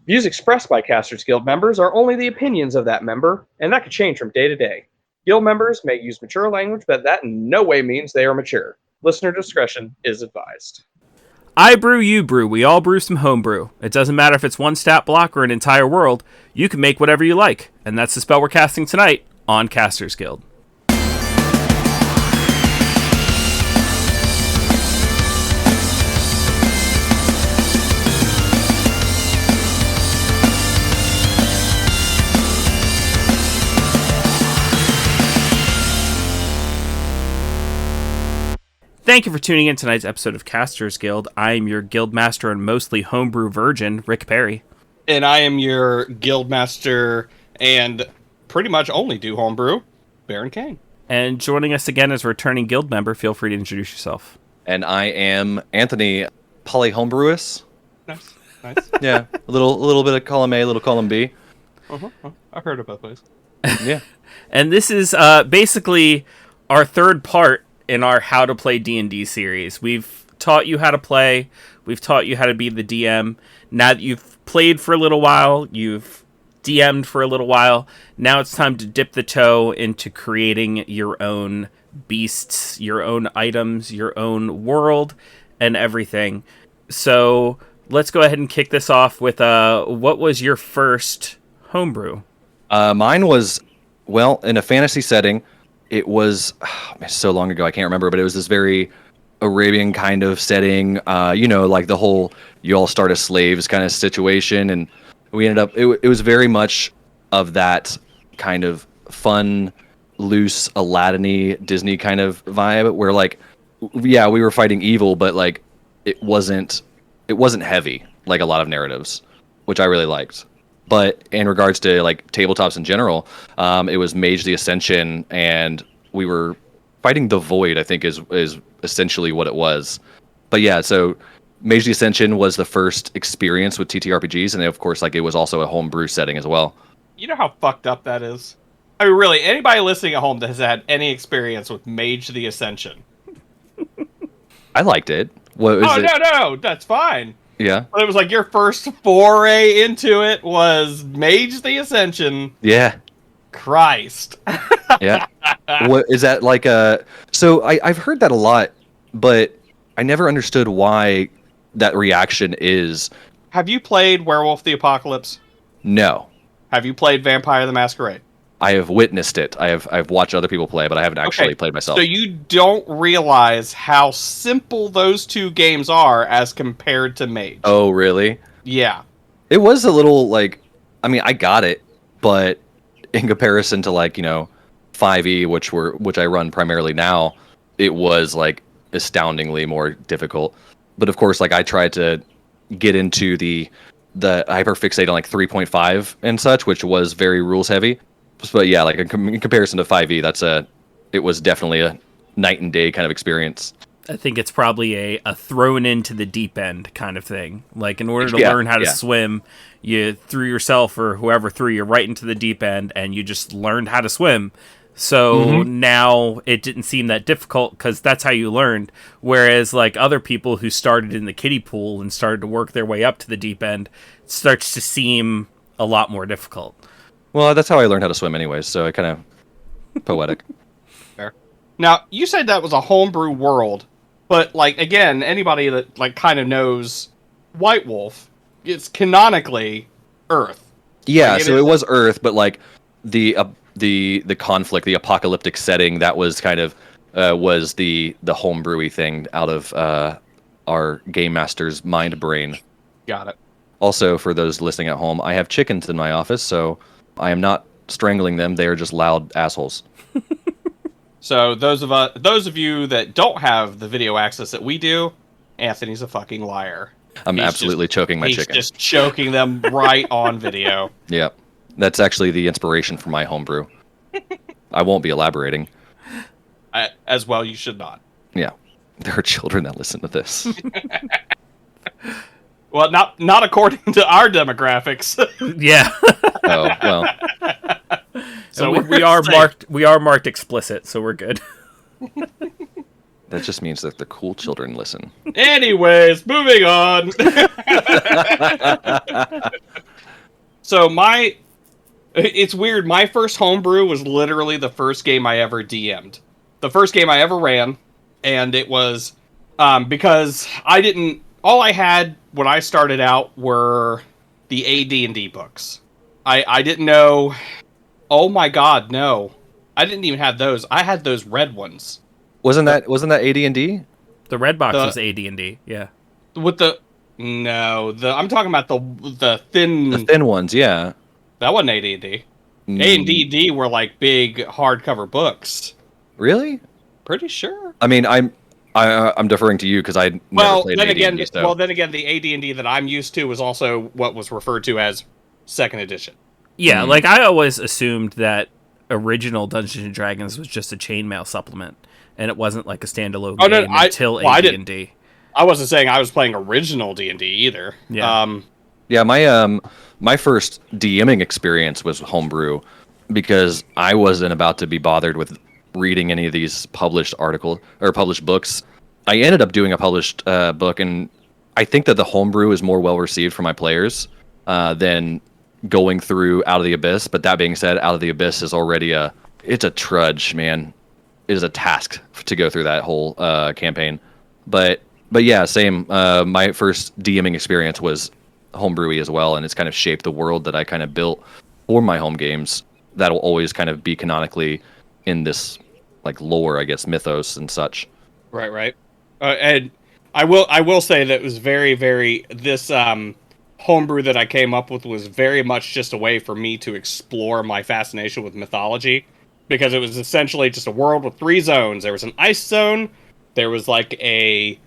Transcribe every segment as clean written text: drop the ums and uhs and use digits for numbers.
Views expressed by Casters Guild members are only the opinions of that member, and that could change from day to day. Guild members may use mature language, but that in no way means they are mature. Listener discretion is advised. I brew, you brew, we all brew some homebrew. It doesn't matter if it's one stat block or an entire world, you can make whatever you like. And that's the spell we're casting tonight on Casters Guild. Thank you for tuning in tonight's episode of Casters Guild. I am your guild master and mostly homebrew virgin, Rick Perry. And I am your guild master and pretty much only do homebrew, Baron Kane. And joining us again as a returning guild member, feel free to introduce yourself. And I am Anthony, poly homebrewist. Nice. Yeah, a little bit of column A, a little column B. I've heard of both ways. Yeah. And this is basically our third part in our How to Play D&D series. We've taught you how to play. We've taught you how to be the DM. Now that you've played for a little while, you've DM'd for a little while, now it's time to dip the toe into creating your own beasts, your own items, your own world, and everything. So let's go ahead and kick this off with what was your first homebrew? Mine was, well, in a fantasy setting. It was so long ago, I can't remember, but it was this very Arabian kind of setting, like the whole you all start as slaves kind of situation. And we ended up, it was very much of that kind of fun, loose, Aladdin-y, Disney kind of vibe where we were fighting evil, but it wasn't heavy like a lot of narratives, which I really liked. But in regards to tabletops in general, it was Mage the Ascension, and we were fighting the Void, I think is essentially what it was. But yeah, so Mage the Ascension was the first experience with TTRPGs, and of course, it was also a homebrew setting as well. You know how fucked up that is? I mean, really, anybody listening at home that has had any experience with Mage the Ascension. I liked it. No, that's fine. Yeah. But it was your first foray into it was Mage the Ascension. Yeah. Christ. Yeah. What is that So I've heard that a lot, but I never understood why that reaction is. Have you played Werewolf the Apocalypse? No. Have you played Vampire the Masquerade? I have witnessed it. I've watched other people play, but I haven't actually played myself. So you don't realize how simple those two games are as compared to Mage. Oh, really? Yeah. It was a little I got it, but in comparison to 5e, which I run primarily now, it was astoundingly more difficult. But of course, I tried to get into the hyperfixate on 3.5 and such, which was very rules heavy. But yeah, in comparison to 5e, it was definitely a night and day kind of experience. I think it's probably a thrown into the deep end kind of thing. In order to learn how to swim, you threw yourself or whoever threw you right into the deep end, and you just learned how to swim. So now it didn't seem that difficult because that's how you learned. Whereas other people who started in the kiddie pool and started to work their way up to the deep end, it starts to seem a lot more difficult. Well, that's how I learned how to swim anyways, so I kind of poetic. Fair. Now, you said that was a homebrew world, but again, anybody that kind of knows White Wolf, it's canonically Earth. Yeah, so it was Earth, but the conflict, the apocalyptic setting, that was kind of was the homebrewy thing out of our game master's mind brain. Got it. Also, for those listening at home, I have chickens in my office, so I am not strangling them. They are just loud assholes. So those of you that don't have the video access that we do, Anthony's a fucking liar. He's absolutely choking my chicken. He's just choking them right on video. Yeah. That's actually the inspiration for my homebrew. I won't be elaborating. As well, you should not. Yeah. There are children that listen to this. Well, not according to our demographics. Yeah. Oh, well. So we are marked explicit, so we're good. That just means that the cool children listen. Anyways, moving on. So it's weird. My first homebrew was literally the first game I ever DM'd. The first game I ever ran, and it was because all I had when I started out were the AD&D books. I didn't know. Oh my god, no. I didn't even have those. I had those red ones. Wasn't that AD&D? The red box was AD&D, yeah. I'm talking about the thin... The thin ones, yeah. That wasn't AD&D. A&D were like big hardcover books. Really? Pretty sure. I mean, I'm deferring to you because I never played AD&D. Then again, the AD&D that I'm used to was also what was referred to as second edition. Yeah, like I always assumed that original Dungeons and Dragons was just a chainmail supplement, and it wasn't like a standalone game until AD&D. I wasn't saying I was playing original D&D either. Yeah. My first DMing experience was Homebrew because I wasn't about to be bothered with reading any of these published articles or published books. I ended up doing a published book, and I think that the Homebrew is more well received for my players than going through Out of the Abyss. But that being said, Out of the Abyss is already it's a trudge, man. It is a task to go through that whole campaign. But yeah, same. My first DMing experience was homebrewy as well, and it's kind of shaped the world that I kind of built for my home games. That'll always kind of be canonically in this like lore, I guess, mythos and such. Right. And I will say that it was very, very this homebrew that I came up with was very much just a way for me to explore my fascination with mythology, because it was essentially just a world with 3 zones. There was an ice zone, there was like a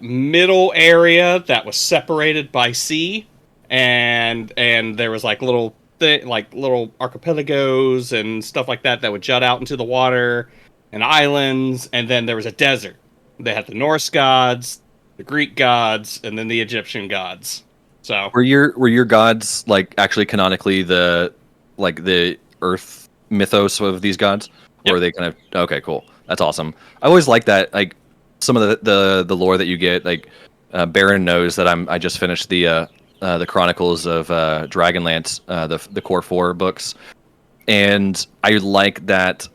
middle area that was separated by sea, and there was like little archipelagos and stuff like that would jut out into the water, and islands, and then there was a desert. They had the Norse gods, the Greek gods, and then the Egyptian gods. So were your gods like actually canonically the Earth mythos of these gods, or are they kind of okay? Cool, that's awesome. I always like that. Like some of the lore that you get. Like Baron knows that I just finished the Chronicles of Dragonlance, the Core 4 books, and I like that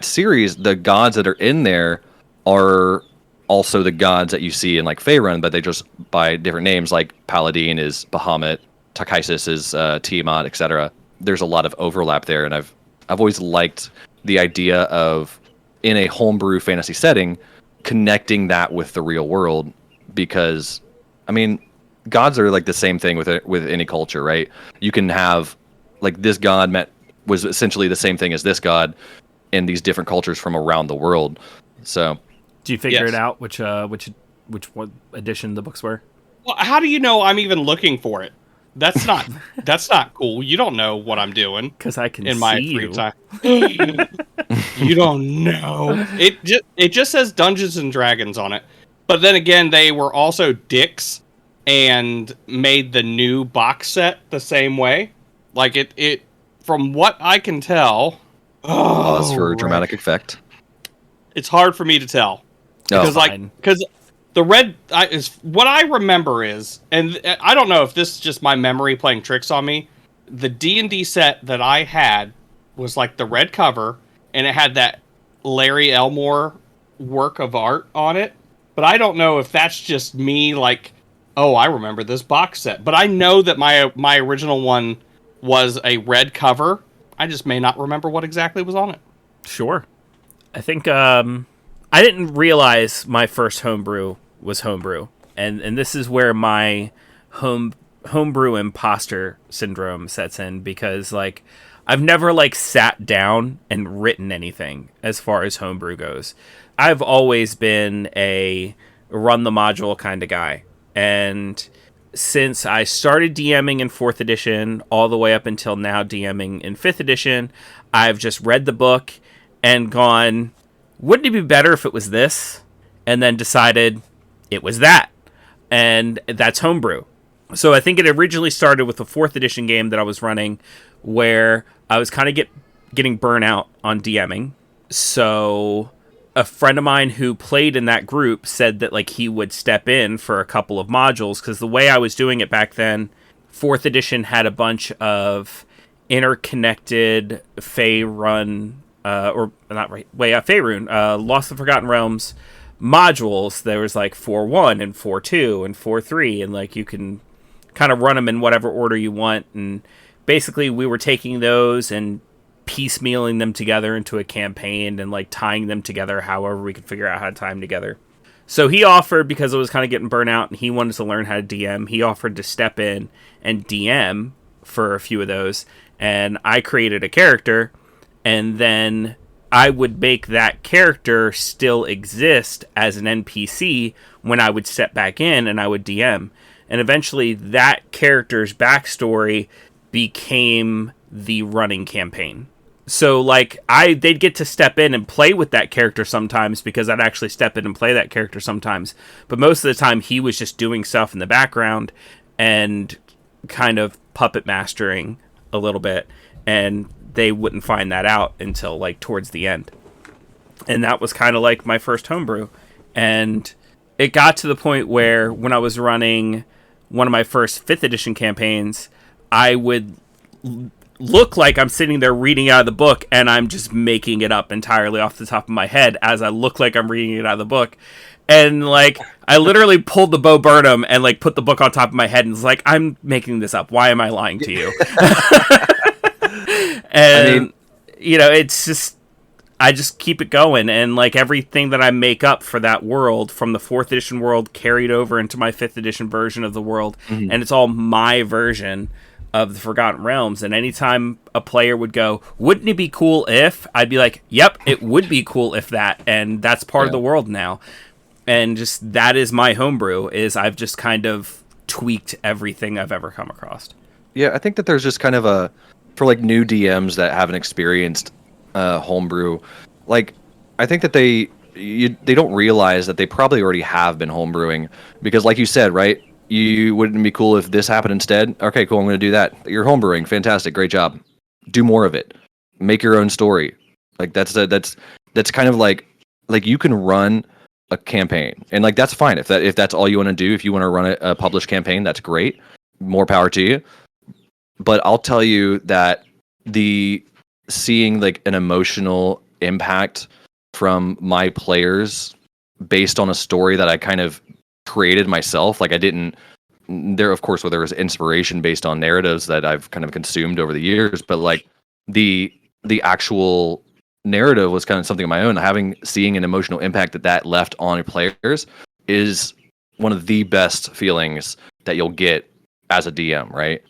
series. The gods that are in there are also the gods that you see in like Faerun, but they just by different names. Like Paladin is Bahamut, Takaisis is Tiamat, etc. There's a lot of overlap there, and I've always liked the idea of, in a homebrew fantasy setting, connecting that with the real world, because I mean, gods are like the same thing with any culture, right? You can have like this god was essentially the same thing as this god in these different cultures from around the world. So, do you figure it out which what edition the books were? Well, how do you know I'm even looking for it? That's not cool. You don't know what I'm doing because I can in see my free time. You don't know. It just says Dungeons and Dragons on it. But then again, they were also dicks and made the new box set the same way. Like it from what I can tell. Pause for dramatic effect. It's hard for me to tell because the red is what I remember is, and I don't know if this is just my memory playing tricks on me. The D&D set that I had was like the red cover, and it had that Larry Elmore work of art on it. But I don't know if that's just me, like, oh, I remember this box set. But I know that my original one was a red cover. I just may not remember what exactly was on it. Sure. I think I didn't realize my first homebrew was homebrew. And this is where my homebrew imposter syndrome sets in, because like I've never like sat down and written anything as far as homebrew goes. I've always been a run the module kind of guy. And since I started DMing in 4th edition all the way up until now DMing in 5th edition, I've just read the book and gone, wouldn't it be better if it was this? And then decided it was that. And that's homebrew. So I think it originally started with a 4th edition game that I was running where I was kind of getting burnt out on DMing. So a friend of mine who played in that group said that like he would step in for a couple of modules, because the way I was doing it back then, 4th edition had a bunch of interconnected Faerun, Faerun, Lost and Forgotten Realms modules. There was like 4.1 and 4.2 and 4.3, and like you can kind of run them in whatever order you want. And basically we were taking those and piecemealing them together into a campaign and like tying them together however we could figure out how to tie them together. So he offered, because it was kind of getting burnt out and he wanted to learn how to DM, he offered to step in and DM for a few of those. And I created a character, and then I would make that character still exist as an NPC when I would step back in and I would DM. And eventually that character's backstory became the running campaign. So like they'd get to step in and play with that character sometimes, because I'd actually step in and play that character sometimes. But most of the time he was just doing stuff in the background and kind of puppet mastering a little bit, and they wouldn't find that out until like towards the end. And that was kind of like my first homebrew. And it got to the point where when I was running one of my first 5th edition campaigns, I would look like I'm sitting there reading out of the book, and I'm just making it up entirely off the top of my head as I look like I'm reading it out of the book. And like I literally pulled the Bo Burnham and like put the book on top of my head and was like, I'm making this up. Why am I lying to you? And I mean, you know, it's just, I just keep it going, and like everything that I make up for that world from the 4th edition world carried over into my 5th edition version of the world, and it's all my version of the Forgotten Realms. And anytime a player would go, wouldn't it be cool if, I'd be like, yep, it would be cool if that, and that's part of the world now. And just that is my homebrew, is I've just kind of tweaked everything I've ever come across. Yeah, I think that there's just kind of for like new DMs that haven't experienced homebrew, like I think that they don't realize that they probably already have been homebrewing, because like you said, right, you wouldn't be cool if this happened instead. Okay, cool, I'm going to do that. You're homebrewing, fantastic, great job. Do more of it. Make your own story. Like that's kind of like you can run a campaign, and like that's fine if that's all you want to do. If you want to run a published campaign, that's great. More power to you. But I'll tell you that seeing like an emotional impact from my players based on a story that I kind of created myself, like I didn't, there of course, where there was inspiration based on narratives that I've kind of consumed over the years, but like the actual narrative was kind of something of my own. Seeing an emotional impact that left on players is one of the best feelings that you'll get as a DM, right?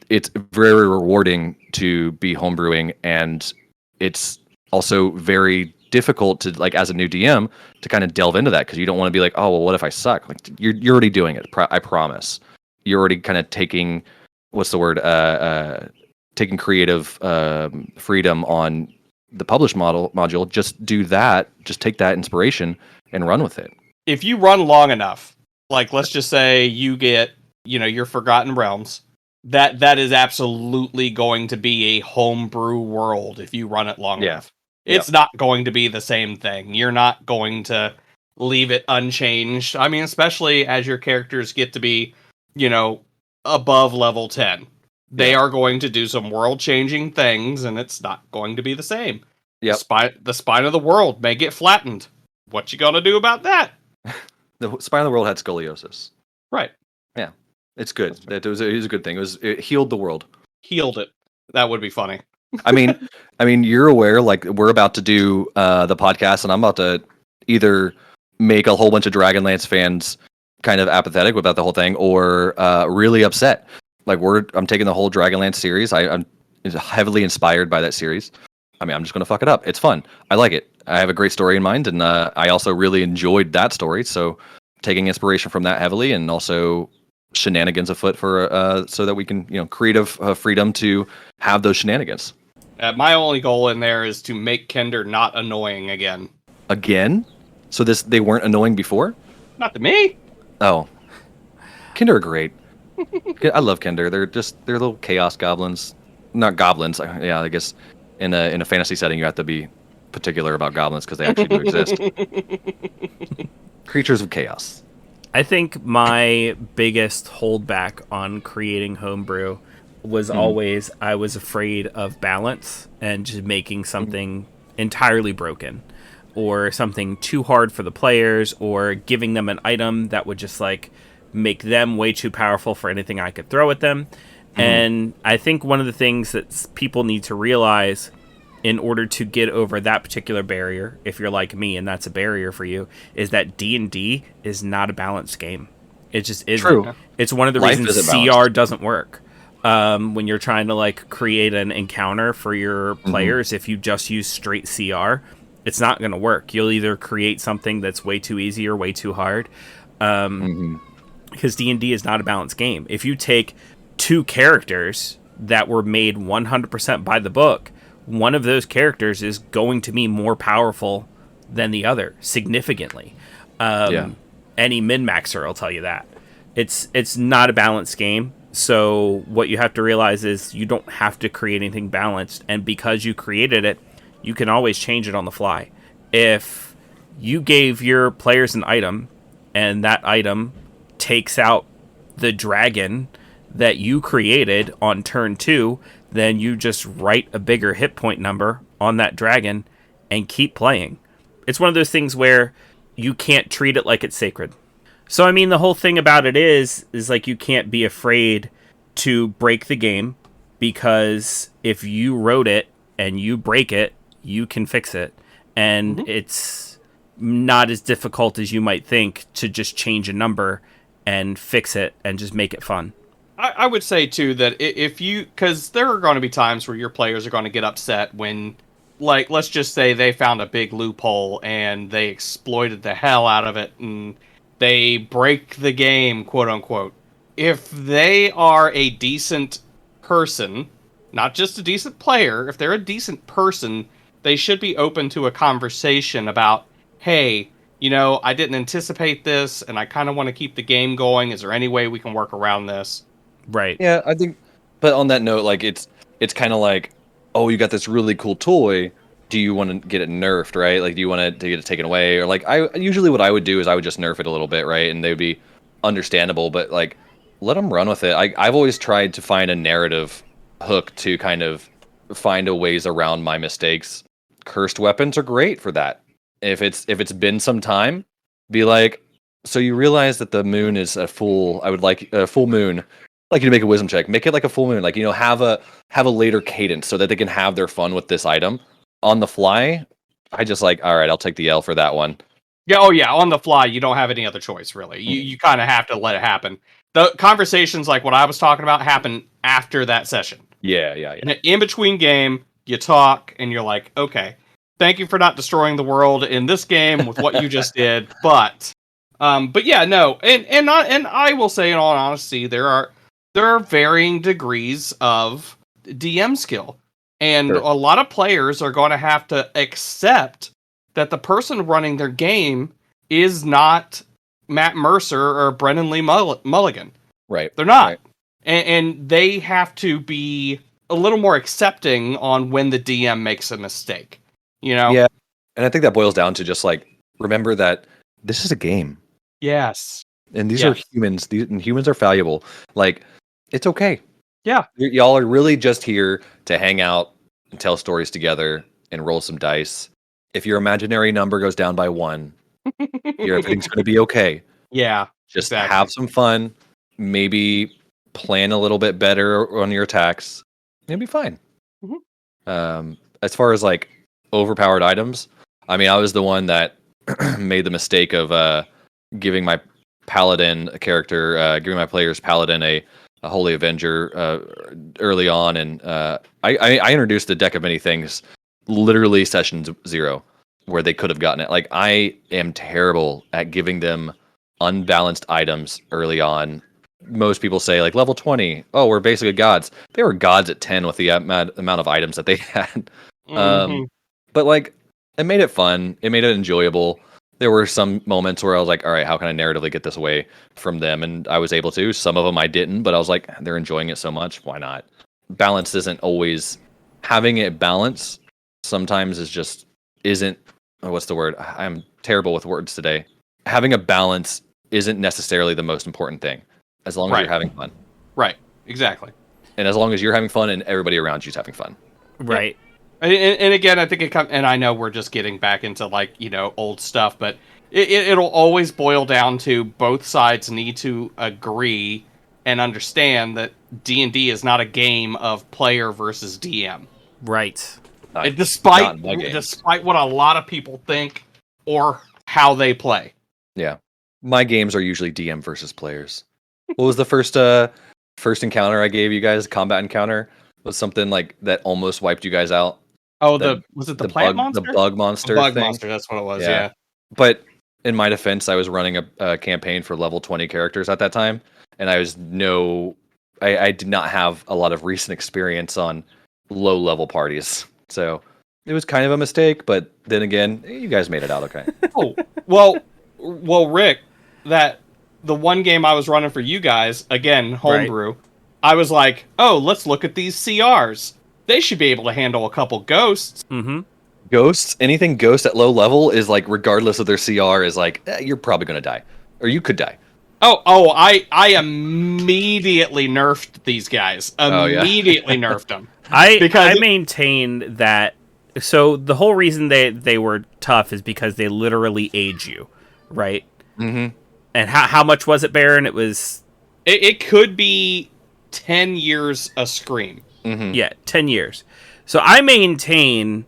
It's very rewarding to be homebrewing, and it's also very difficult to, like, as a new DM, to kind of delve into that, because you don't want to be like, oh, well, what if I suck? Like, you're already doing it. I promise. You're already kind of taking, taking creative freedom on the published module. Just do that. Just take that inspiration and run with it. If you run long enough, like let's just say you get, your Forgotten Realms, that is absolutely going to be a homebrew world if you run it long enough. It's not going to be the same thing. You're not going to leave it unchanged. I mean, especially as your characters get to be, above level 10. They are going to do some world-changing things, and it's not going to be the same. Yep. The spine of the world may get flattened. What you gonna do about that? The spine of the world had scoliosis. Right. Yeah. It's good. It was a good thing. It healed the world. Healed it. That would be funny. I mean, you're aware, like, we're about to do the podcast, and I'm about to either make a whole bunch of Dragonlance fans kind of apathetic about the whole thing, or really upset. Like, I'm taking the whole Dragonlance series. I'm heavily inspired by that series. I mean, I'm just going to fuck it up. It's fun. I like it. I have a great story in mind, and I also really enjoyed that story. So taking inspiration from that heavily, and also shenanigans afoot for so that we can, creative freedom to have those shenanigans. My only goal in there is to make Kender not annoying again. Again? So they weren't annoying before? Not to me. Oh. Kender are great. I love Kender. They're little chaos goblins. Not goblins. Yeah, I guess in a fantasy setting you have to be particular about goblins because they actually do exist. Creatures of chaos. I think my biggest holdback on creating Homebrew was always I was afraid of balance and just making something entirely broken or something too hard for the players or giving them an item that would just like make them way too powerful for anything I could throw at them. And I think one of the things that people need to realize in order to get over that particular barrier, if you're like me and that's a barrier for you, is that D&D is not a balanced game. It just isn't. True. It's one of the Life reasons isn't CR balanced. doesn't work. When you're trying to like create an encounter for your players, if you just use straight CR, it's not going to work. You'll either create something that's way too easy or way too hard. Because D&D is not a balanced game. If you take two characters that were made 100% by the book, one of those characters is going to be more powerful than the other significantly. Any min-maxer will tell you that. It's not a balanced game. So what you have to realize is you don't have to create anything balanced. And because you created it, you can always change it on the fly. If you gave your players an item and that item takes out the dragon that you created on turn 2, then you just write a bigger hit point number on that dragon and keep playing. It's one of those things where you can't treat it like it's sacred. So, I mean, the whole thing about it is like you can't be afraid to break the game because if you wrote it and you break it, you can fix it. And it's not as difficult as you might think to just change a number and fix it and just make it fun. I would say, too, that if you... Because there are going to be times where your players are going to get upset when, like, let's just say they found a big loophole and they exploited the hell out of it and they break the game, quote-unquote. If they are a decent person, not just a decent player, if they're a decent person, they should be open to a conversation about, hey, you know, I didn't anticipate this and I kind of want to keep the game going. Is there any way we can work around this? Right. Yeah, I think. But on that note, like it's kind of like, oh, you got this really cool toy. Do you want to get it nerfed, right? Like, do you want to get it taken away, or like usually what I would do is I would just nerf it a little bit, right? And they would be understandable, but like let them run with it. I've always tried to find a narrative hook to kind of find a ways around my mistakes. Cursed weapons are great for that. If it's been some time, be like, so you realize that the moon is a full. I would like a full moon. Like you to make a wisdom check. Make it like a full moon. Like, you know, have a later cadence so that they can have their fun with this item on the fly. I just like, all right, I'll take the L for that one. Yeah, oh yeah, on the fly, you don't have any other choice, really. You kind of have to let it happen. The conversations like what I was talking about happen after that session. Yeah. In between game, you talk and you're like, okay, thank you for not destroying the world in this game with what you just did, but yeah, no, and I will say in all honesty, there are varying degrees of DM skill. And Sure. A lot of players are going to have to accept that the person running their game is not Matt Mercer or Brennan Lee Mulligan. Right. They're not. Right. And they have to be a little more accepting on when the DM makes a mistake. You know? Yeah. And I think that boils down to just like, remember that this is a game. Yes. And these are humans. And humans are valuable. Like, it's okay. Yeah. Y'all are really just here to hang out and tell stories together and roll some dice. If your imaginary number goes down by 1, everything's going to be okay. Yeah. Just exactly. have some fun. Maybe plan a little bit better on your attacks. You'll be fine. As far as like overpowered items, I mean, I was the one that made the mistake of giving my paladin a character, giving my players paladin a Holy Avenger early on, and I introduced the deck of many things literally session 0 where they could have gotten it. Like, I am terrible at giving them unbalanced items early on. Most people say like level 20, oh, we're basically gods. They were gods at 10 with the amount of items that they had. But like, it made it fun. It made it enjoyable. There were some moments where I was like, all right, how can I narratively get this away from them? And I was able to. Some of them I didn't, but I was like, they're enjoying it so much. Why not? Balance isn't always having it balance. Sometimes is just isn't, what's the word? I'm terrible with words today. Having a balance isn't necessarily the most important thing, as long as you're having fun. Right. Exactly. And as long as you're having fun and everybody around you's having fun. Right. And again, I think it comes, and I know we're just getting back into old stuff, but it'll always boil down to both sides need to agree and understand that D&D is not a game of player versus DM. Right. Despite what a lot of people think or how they play. Yeah. My games are usually DM versus players. What was the first encounter I gave you guys? Combat encounter was something like that almost wiped you guys out. Oh, was it the plant monster? The bug monster. Bug monster. That's what it was. Yeah. But in my defense, I was running a campaign for level 20 characters at that time, and I did not have a lot of recent experience on low level parties, so it was kind of a mistake. But then again, you guys made it out okay. Oh, well, Rick, that the one game I was running for you guys, again, Homebrew, right. I was like, oh, let's look at these CRs. They should be able to handle a couple ghosts. Mm-hmm. Ghosts, anything ghost at low level is like, regardless of their CR, is like, you're probably going to die. Or you could die. I immediately nerfed these guys. Immediately nerfed them. I maintain that. So the whole reason they were tough is because they literally age you, right? Mm-hmm. And how much was it, Baron? It could be 10 years a scream. Mm-hmm. Yeah, 10 years. So I maintain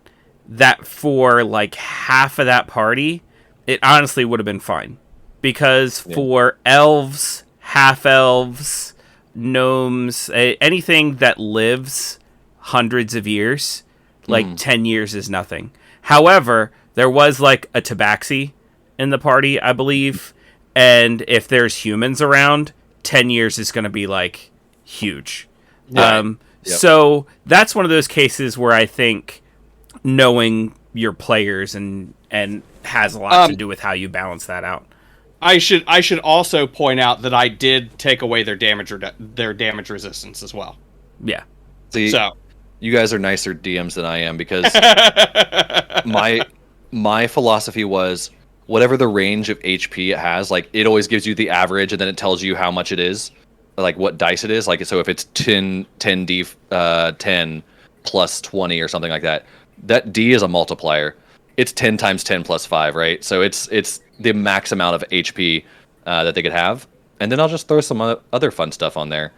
that for like half of that party, it honestly would have been fine. Because for elves, half-elves, gnomes, anything that lives hundreds of years, like 10 years is nothing. However, there was like a tabaxi in the party, I believe. And if there's humans around, 10 years is going to be like huge. Yeah. So that's one of those cases where I think knowing your players and has a lot to do with how you balance that out. I should also point out that I did take away their damage resistance as well. Yeah. See, so you guys are nicer DMs than I am, because my philosophy was whatever the range of HP it has, like it always gives you the average and then it tells you how much it is, like what dice it is. Like, so if it's 10 plus 20 or something like that, that D is a multiplier. It's 10 times 10 plus 5, right? So it's the max amount of HP that they could have. And then I'll just throw some other fun stuff on there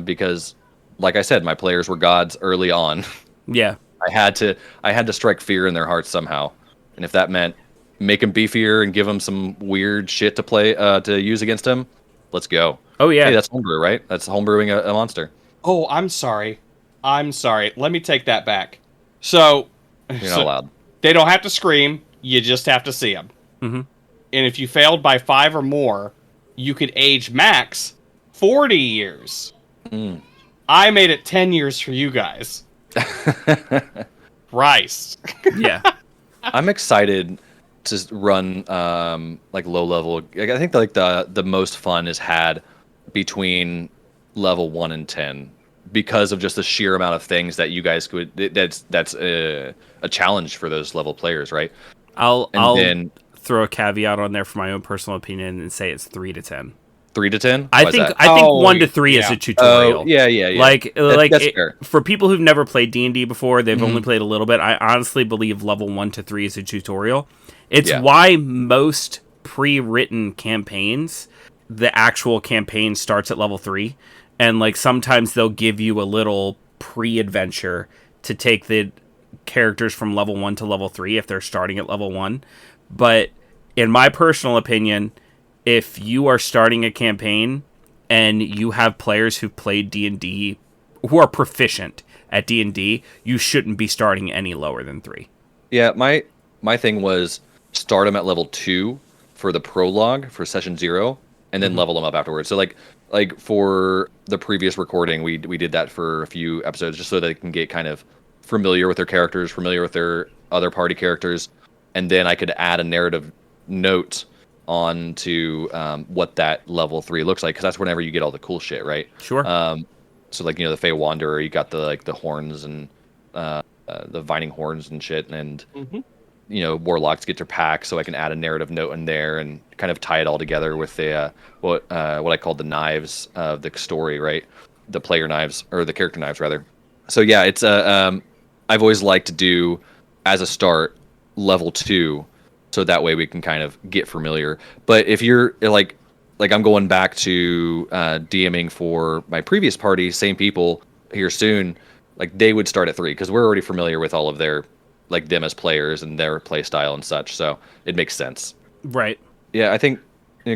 because, like I said, my players were gods early on. Yeah. I had to strike fear in their hearts somehow. And if that meant make them beefier and give them some weird shit to play to use against them, let's go. Oh, yeah. Hey, that's homebrew, right? That's homebrewing a monster. Oh, I'm sorry. Let me take that back. So... You're not allowed. They don't have to scream. You just have to see them. Mm-hmm. And if you failed by 5 or more, you could age max 40 years. I made it 10 years for you guys. Christ. Yeah. I'm excited to run like low level. I think like the most fun is had between level 1 and 10 because of just the sheer amount of things that you guys could. That's a challenge for those level players, right? I'll throw a caveat on there for my own personal opinion and say it's 3 to 10. 3 to 10? I think 1 to 3 is a tutorial. Oh, yeah. Like that's fair. For people who've never played D&D before, they've only played a little bit. I honestly believe level 1 to 3 is a tutorial. It's why most pre-written campaigns, the actual campaign starts at level 3, and like sometimes they'll give you a little pre-adventure to take the characters from level 1 to level 3 if they're starting at level 1. But in my personal opinion, if you are starting a campaign and you have players who've played D&D who are proficient at D&D, you shouldn't be starting any lower than 3. Yeah, my thing was start them at level 2 for the prologue for session 0 and then level them up afterwards. So like for the previous recording, we did that for a few episodes just so they can get kind of familiar with their characters, familiar with their other party characters, and then I could add a narrative note on to what that level 3 looks like, because that's whenever you get all the cool shit, right? Sure. So like, the Fey Wanderer, you got the horns and the vining horns and shit, and warlocks get their pack, so I can add a narrative note in there and kind of tie it all together with the what I call the knives of the story, right? The player knives, or the character knives rather. So yeah, it's I've always liked to do as a start level 2, so that way we can kind of get familiar. But if you're like I'm going back to DMing for my previous party, same people here soon, like they would start at 3 because we're already familiar with all of their like them as players and their play style and such, so it makes sense. Right. Yeah, I think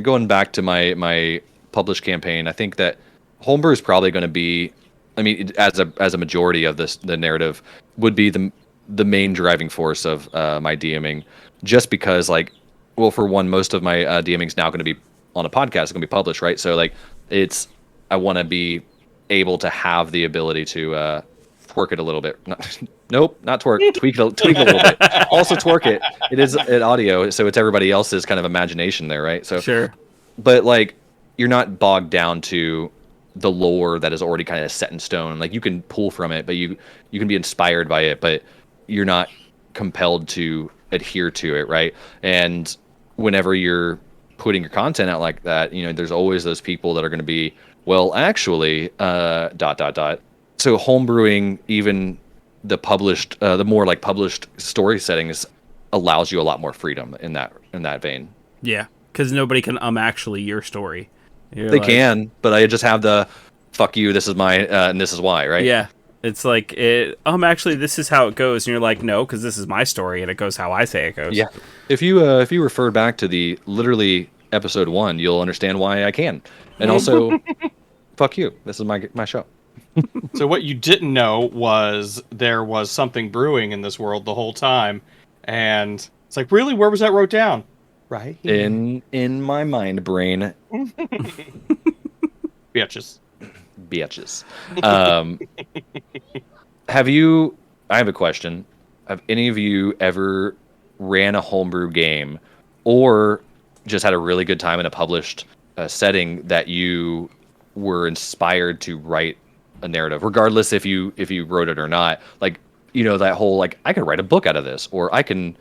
going back to my published campaign, I think that Homebrew is probably going to be, I mean, as a majority of the narrative would be the main driving force of my DMing, just because for one, most of my DMing is now going to be on a podcast, it's going to be published, right? So I want to be able to have the ability to twerk it a little bit. Nope, not twerk. Tweak it a little bit. Also twerk it. It is an audio, so it's everybody else's kind of imagination there, right? So sure. But you're not bogged down to the lore that is already kind of set in stone. Like you can pull from it, but you can be inspired by it, but you're not compelled to adhere to it, right? And whenever you're putting your content out like that, there's always those people that are going to be, well, actually, ... So homebrewing, even the published, the more published story settings, allows you a lot more freedom in that vein. Yeah, because nobody can actually your story. They can, but I just have the fuck you. This is my and this is why, right? Yeah, it's like actually this is how it goes, and you're like, no, because this is my story and it goes how I say it goes. Yeah. If you refer back to the literally episode 1, you'll understand why I can, and also fuck you. This is my show. So what you didn't know was there was something brewing in this world the whole time, and it's like, really, where was that wrote down? Right here. In my mind brain. Bitches. I have a question. Have any of you ever ran a homebrew game or just had a really good time in a published setting that you were inspired to write a narrative, regardless if you wrote it or not? That whole I can write a book out of this, or I can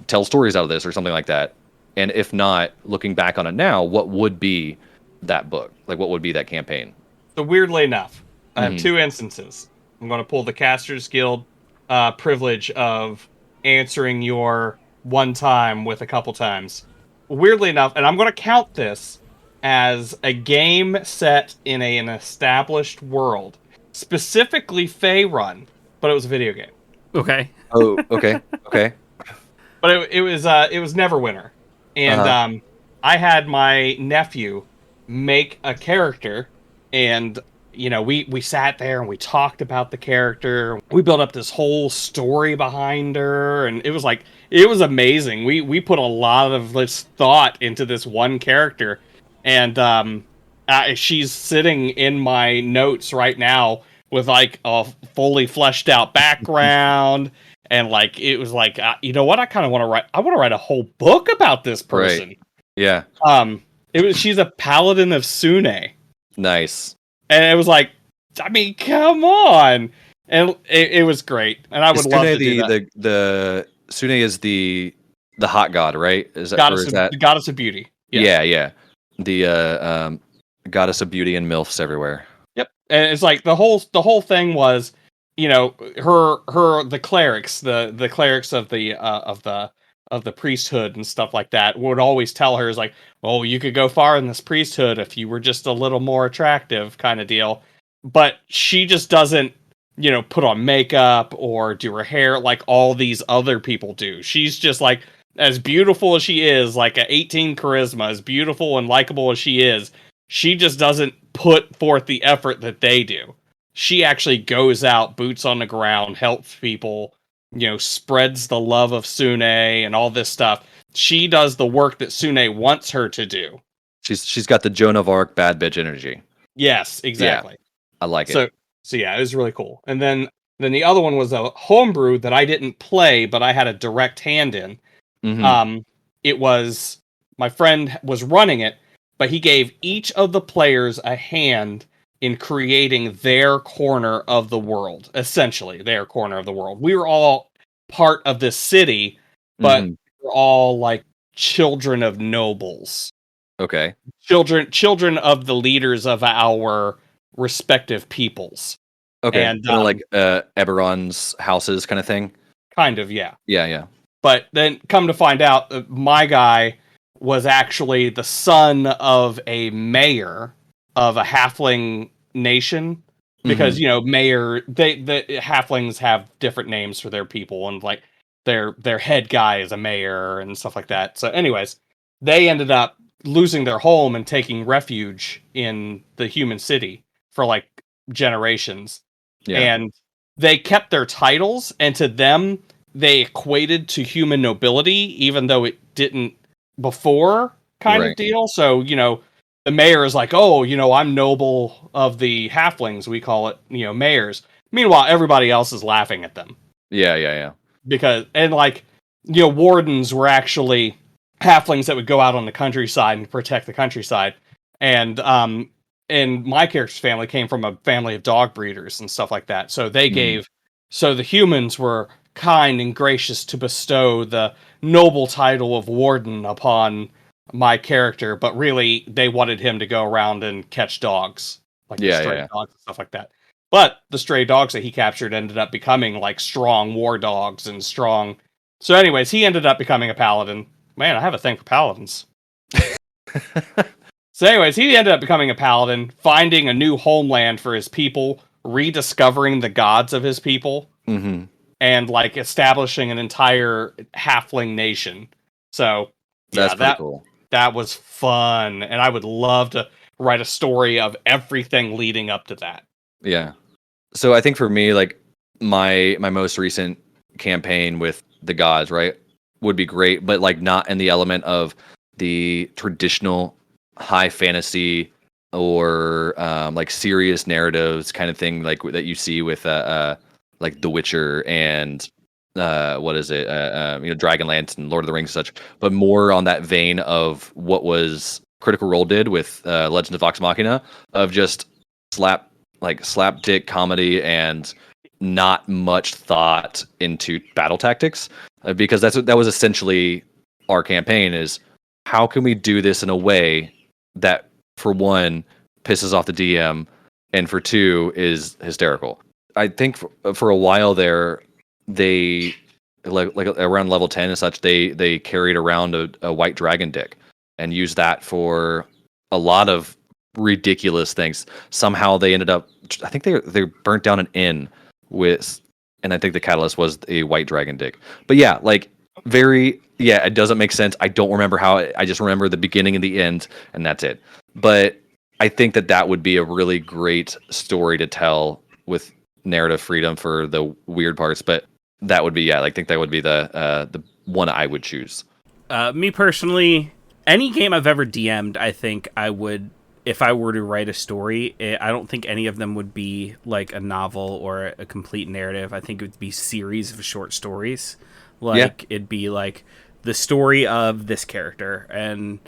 tell stories out of this, or something like that. And if not, looking back on it now, what would be that book? What would be that campaign? So weirdly enough, I have 2 instances. I'm going to pull the Casters Guild privilege of answering your one time with a couple times. Weirdly enough, and I'm going to count this as a game set in an established world, specifically Faerun, but it was a video game. Okay. Oh, okay, okay. But it was Neverwinter, and I had my nephew make a character, and we sat there and we talked about the character. We built up this whole story behind her, and it was amazing. We put a lot of this thought into this one character. And she's sitting in my notes right now with a fully fleshed out background, and it was you know what? I kind of want to write. I want to write a whole book about this person. Right. Yeah. She's a paladin of Sune. Nice. And it was I mean, come on, and it was great. And I would love to do that. The Sune is the hot god, right? Is that the goddess of beauty? Yes. Yeah. The goddess of beauty and MILFs everywhere. Yep. And it's the whole thing was, the clerics, the clerics of the priesthood and stuff like that would always tell her well, you could go far in this priesthood if you were just a little more attractive, kind of deal. But she just doesn't, put on makeup or do her hair like all these other people do. She's just as beautiful as she is, a 18 charisma, as beautiful and likable as she is, she just doesn't put forth the effort that they do. She actually goes out, boots on the ground, helps people, spreads the love of Sune and all this stuff. She does the work that Sune wants her to do. She's got the Joan of Arc bad bitch energy. Yes, exactly. Yeah, I like it. So yeah, it was really cool. And then the other one was a homebrew that I didn't play, but I had a direct hand in. Mm-hmm. It was, my friend was running it, but he gave each of the players a hand in creating their corner of the world. Essentially, their corner of the world. We were all part of this city but they're all like children of nobles. Okay. Children of the leaders of our respective peoples. Okay. And Kind of like Eberron's houses kind of thing. Kind of, yeah. Yeah. But then come to find out, my guy was actually the son of a mayor of a halfling nation. Because, the halflings have different names for their people, and like their head guy is a mayor and stuff like that. So anyways, they ended up losing their home and taking refuge in the human city for like generations. Yeah. And they kept their titles, and to them, they equated to human nobility, even though it didn't before kind of deal. So, the mayor is like, oh, I'm noble of the halflings. We call it, mayors. Meanwhile, everybody else is laughing at them. Yeah. Because, and like, wardens were actually halflings that would go out on the countryside and protect the countryside. And my character's family came from a family of dog breeders and stuff like that. So they so the humans were kind and gracious to bestow the noble title of warden upon my character, but really they wanted him to go around and catch dogs, like stray dogs and stuff like that. But the stray dogs that he captured ended up becoming like strong war dogs and strong. So anyways, he ended up becoming a paladin. Man, I have a thing for paladins. So anyways, he ended up becoming a paladin, finding a new homeland for his people, rediscovering the gods of his people, and like establishing an entire halfling nation. So that's pretty cool. That was fun, and I would love to write a story of everything leading up to that. Yeah. So I think for me, like my most recent campaign with the gods, right, would be great, but like not in the element of the traditional high fantasy or like serious narratives kind of thing, like that you see with like The Witcher and what is it? Dragonlance and Lord of the Rings and such, but more on that vein of what was Critical Role did with Legend of Vox Machina, of just slapdick comedy and not much thought into battle tactics, because that was essentially our campaign. Is how can we do this in a way that, for one, pisses off the DM, and for two, is hysterical. I think for a while there, they like around level 10 and such, they carried around a white dragon dick and used that for a lot of ridiculous things. Somehow they ended up, I think they burnt down an inn with, and I think the catalyst was a white dragon dick. But yeah, like it doesn't make sense. I don't remember I just remember the beginning and the end, and that's it. But I think that would be a really great story to tell with narrative freedom for the weird parts. But that would be, I think that would be the one I would choose. Me personally, any game I've ever DM'd, I think I would, if I were to write a story, I don't think any of them would be like a novel or a complete narrative. I think it would be series of short stories. It'd be like the story of this character, and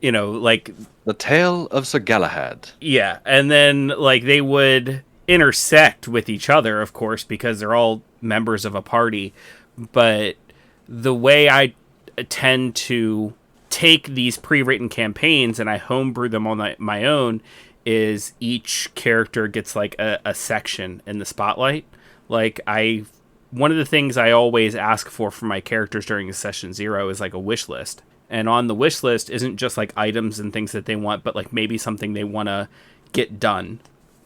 like the tale of Sir Galahad. Yeah, and then like they would intersect with each other, of course, because they're all members of a party. But the way I tend to take these pre-written campaigns and I homebrew them on my own is each character gets like a section in the spotlight. Like one of the things I always ask for my characters during a session 0 is like a wish list. And on the wish list isn't just like items and things that they want, but like maybe something they want to get done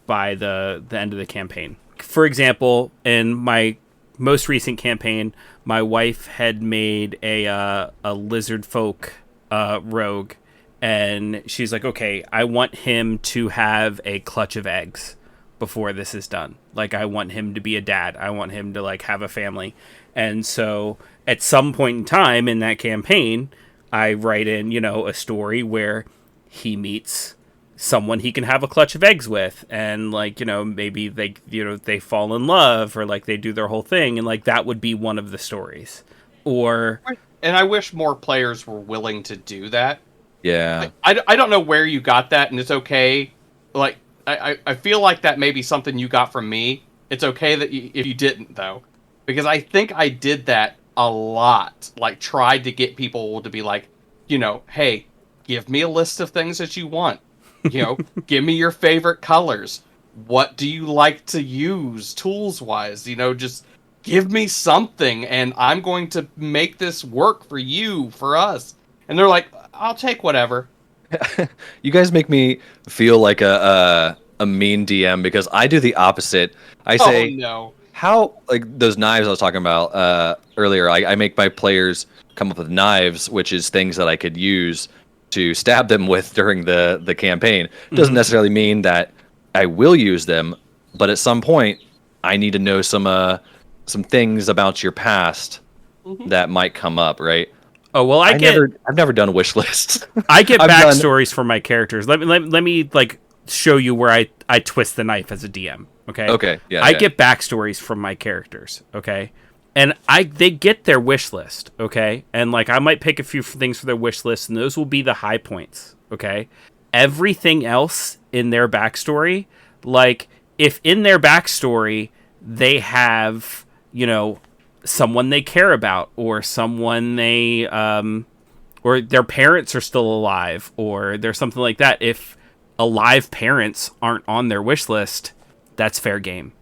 by the end of the campaign. For example, in my most recent campaign, my wife had made a lizard folk rogue, and she's like, okay, I want him to have a clutch of eggs before this is done. Like, I want him to be a dad. I want him to like have a family. And so at some point in time in that campaign, I write in, a story where he meets someone he can have a clutch of eggs with, and like, maybe they fall in love, or like they do their whole thing, and like that would be one of the stories. And I wish more players were willing to do that. Yeah. I don't know where you got that, and it's okay. Like, I feel like that may be something you got from me. It's okay that if you didn't, though. Because I think I did that a lot. Like, tried to get people to be like, hey, give me a list of things that you want. Give me your favorite colors. What do you like to use tools-wise? Just give me something, and I'm going to make this work for you, for us. And they're like, I'll take whatever. You guys make me feel like a mean DM because I do the opposite. I say, no. How, like those knives I was talking about earlier, I make my players come up with knives, which is things that I could use to stab them with during the campaign. It doesn't necessarily mean that I will use them, but at some point I need to know some things about your past that might come up, right? Oh well, I've never done wish lists. I get backstories for my characters. Let me like show you where I twist the knife as a DM. Okay. Okay. Yeah. I get backstories from my characters. Okay. And they get their wish list. Okay. And like I might pick a few things for their wish list, and those will be the high points. Okay. Everything else in their backstory, like if in their backstory they have someone they care about, or someone they or their parents are still alive, or there's something like that. If alive parents aren't on their wish list, that's fair game.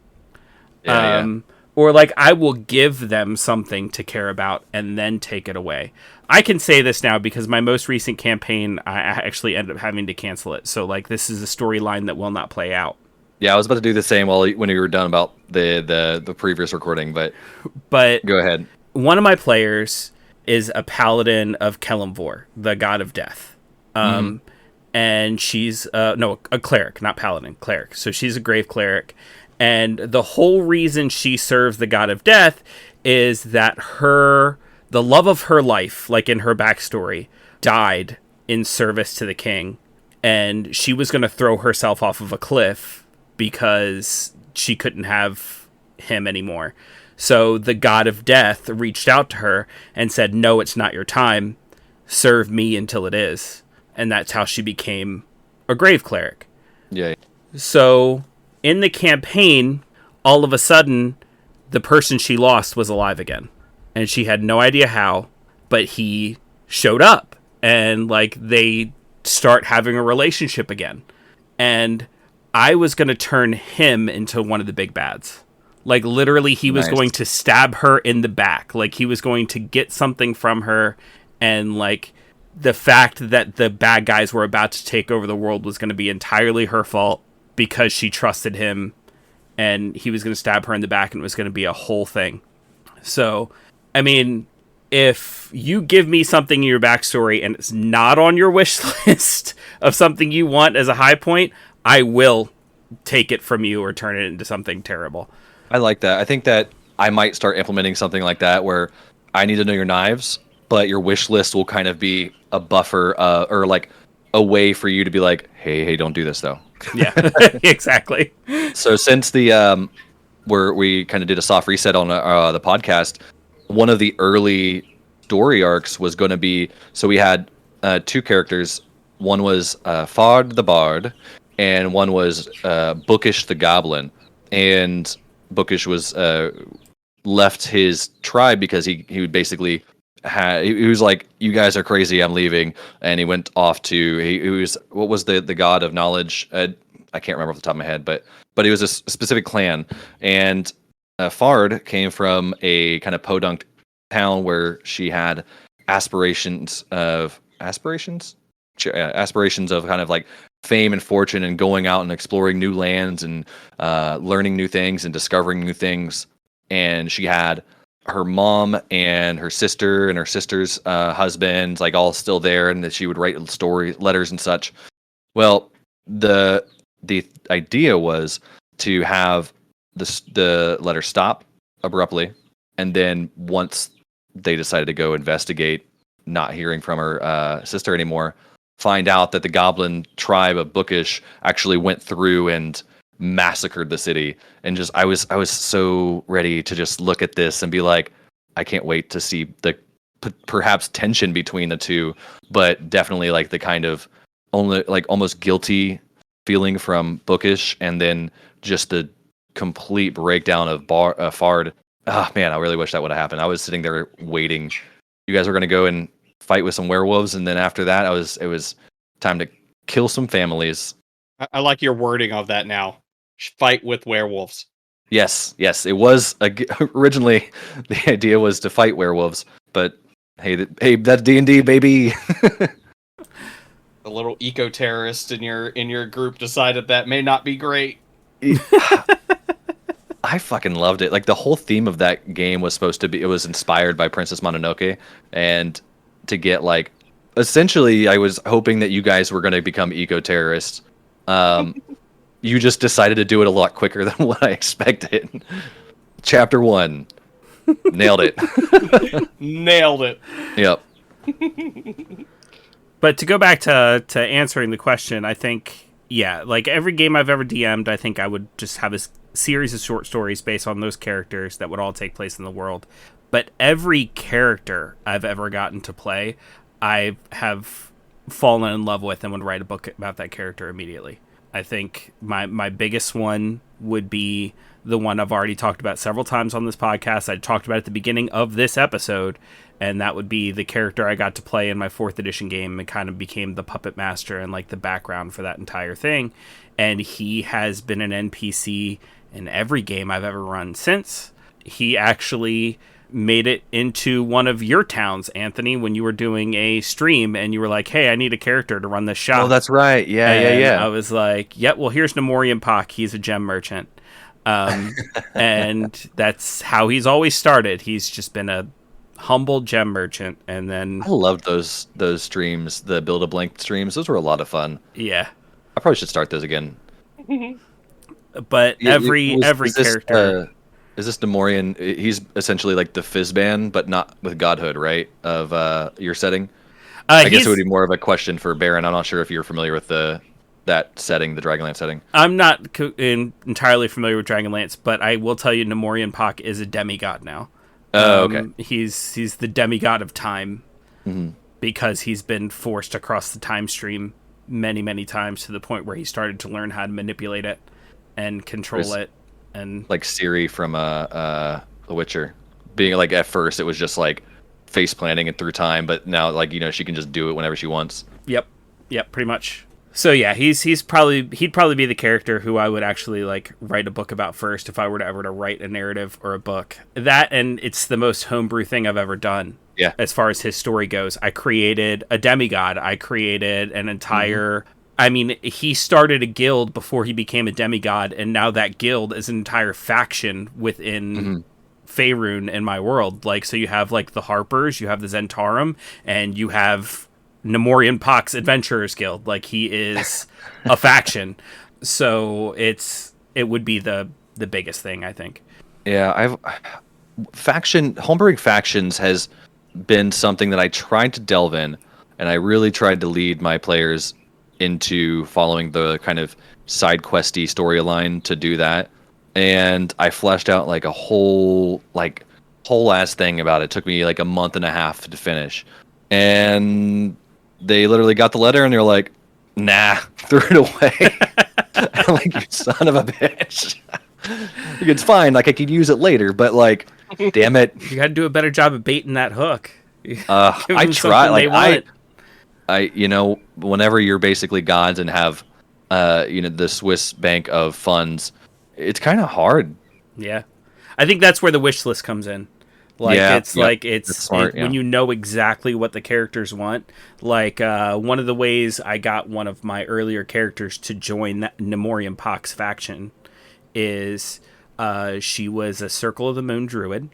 Or like I will give them something to care about and then take it away. I can say this now because my most recent campaign, I actually ended up having to cancel it. So like this is a storyline that will not play out. Yeah, I was about to do the same when you were done about the previous recording, but go ahead. One of my players is a paladin of Kelemvor, the god of death. And she's a cleric, not paladin, cleric. So she's a grave cleric, and the whole reason she serves the god of death is that the love of her life, like in her backstory, died in service to the king, and she was going to throw herself off of a cliff because she couldn't have him anymore. So the god of death reached out to her and said, "No, it's not your time. Serve me until it is." And that's how she became a grave cleric. Yeah. So in the campaign, all of a sudden, the person she lost was alive again. And she had no idea how, but he showed up. And like they start having a relationship again. And I was going to turn him into one of the big bads. Like literally he was going to stab her in the back. Like he was going to get something from her, and like the fact that the bad guys were about to take over the world was going to be entirely her fault because she trusted him, and he was going to stab her in the back, and it was going to be a whole thing. So, I mean, if you give me something in your backstory and it's not on your wish list of something you want as a high point, I will take it from you or turn it into something terrible. I like that. I think that I might start implementing something like that where I need to know your knives, but your wish list will kind of be a buffer or like a way for you to be like, hey, don't do this though. Yeah, exactly. So since we kind of did a soft reset on the podcast, one of the early story arcs was going to be, so we had two characters. One was Fard the Bard, and one was Bookish the Goblin. And Bookish was left his tribe because he basically he was like, you guys are crazy, I'm leaving, and he went off to he was, what was the god of knowledge? I can't remember off the top of my head, but it was a specific clan. And Fard came from a kind of podunk town where she had aspirations of kind of like fame and fortune and going out and exploring new lands and learning new things and discovering new things. And she had her mom and her sister and her sister's husband, like all still there, and that she would write letters and such. Well, the idea was to have the letter stop abruptly, and then once they decided to go investigate, not hearing from her sister anymore, find out that the goblin tribe of Bookish actually went through and massacred the city. And just I was so ready to just look at this and be like, I can't wait to see the perhaps tension between the two, but definitely like the kind of only like almost guilty feeling from Bookish, and then just the complete breakdown of Fard Oh man, I really wish that would have happened. I was sitting there waiting. You guys were going to go and fight with some werewolves, and then after that, it was time to kill some families. I like your wording of that now. Fight with werewolves. Yes, it was originally the idea was to fight werewolves, but hey, that's D&D, baby. The little eco-terrorist in your group decided that may not be great. I fucking loved it. Like the whole theme of that game was supposed to be, it was inspired by Princess Mononoke, and to get like, essentially, I was hoping that you guys were going to become eco-terrorists. You just decided to do it a lot quicker than what I expected. Chapter 1. Nailed it. Nailed it. Yep. But to go back to answering the question, I think, yeah, like every game I've ever DM'd, I think I would just have a series of short stories based on those characters that would all take place in the world. But every character I've ever gotten to play, I have fallen in love with and would write a book about that character immediately. I think my biggest one would be the one I've already talked about several times on this podcast. I talked about it at the beginning of this episode, and that would be the character I got to play in my 4th edition game and kind of became the puppet master and like the background for that entire thing. And he has been an NPC in every game I've ever run since. He actually made it into one of your towns, Anthony, when you were doing a stream and you were like, hey, I need a character to run this shop. Oh, that's right. Yeah. I was like, yep, well, here's Nemorian Pak. He's a gem merchant. And that's how he's always started. He's just been a humble gem merchant. And then I loved those streams, the Build a Blank streams. Those were a lot of fun. Yeah. I probably should start those again. But every character... Is this Nemorian? He's essentially like the Fizzban, but not with godhood, right? Of your setting. I guess it would be more of a question for Baron. I'm not sure if you're familiar with that setting, the Dragonlance setting. I'm not entirely familiar with Dragonlance, but I will tell you, Nemorian Pak is a demigod now. Oh, okay. He's the demigod of time, because he's been forced across the time stream many, many times to the point where he started to learn how to manipulate it and control it. And like Ciri from The Witcher, being like at first it was just like face planting it through time, but now like she can just do it whenever she wants. Yep, pretty much. So yeah, he'd probably be the character who I would actually like write a book about first if I were to ever to write a narrative or a book. That, and it's the most homebrew thing I've ever done. Yeah. As far as his story goes, I created a demigod. I created an entire. I mean, he started a guild before he became a demigod, and now that guild is an entire faction within Faerun in my world. Like, so you have, like, the Harpers, you have the Zentarum, and you have Nemorian Pak's Adventurers Guild. Like, he is a faction. So it would be the biggest thing, I think. Yeah, homebrewing factions has been something that I tried to delve in, and I really tried to lead my players into following the kind of side questy storyline to do that, and I fleshed out like a whole ass thing about it. It took me like a month and a half to finish, and they literally got the letter and they're like, nah, threw it away. I'm like, you son of a bitch. It's fine, like I could use it later, but like, damn it, you gotta do a better job of baiting that hook. I try, like whenever you're basically gods and have, the Swiss bank of funds, it's kind of hard. Yeah, I think that's where the wish list comes in. Like, it's smart, when you know exactly what the characters want. Like, one of the ways I got one of my earlier characters to join Nemorian Pak's faction is, she was a Circle of the Moon druid.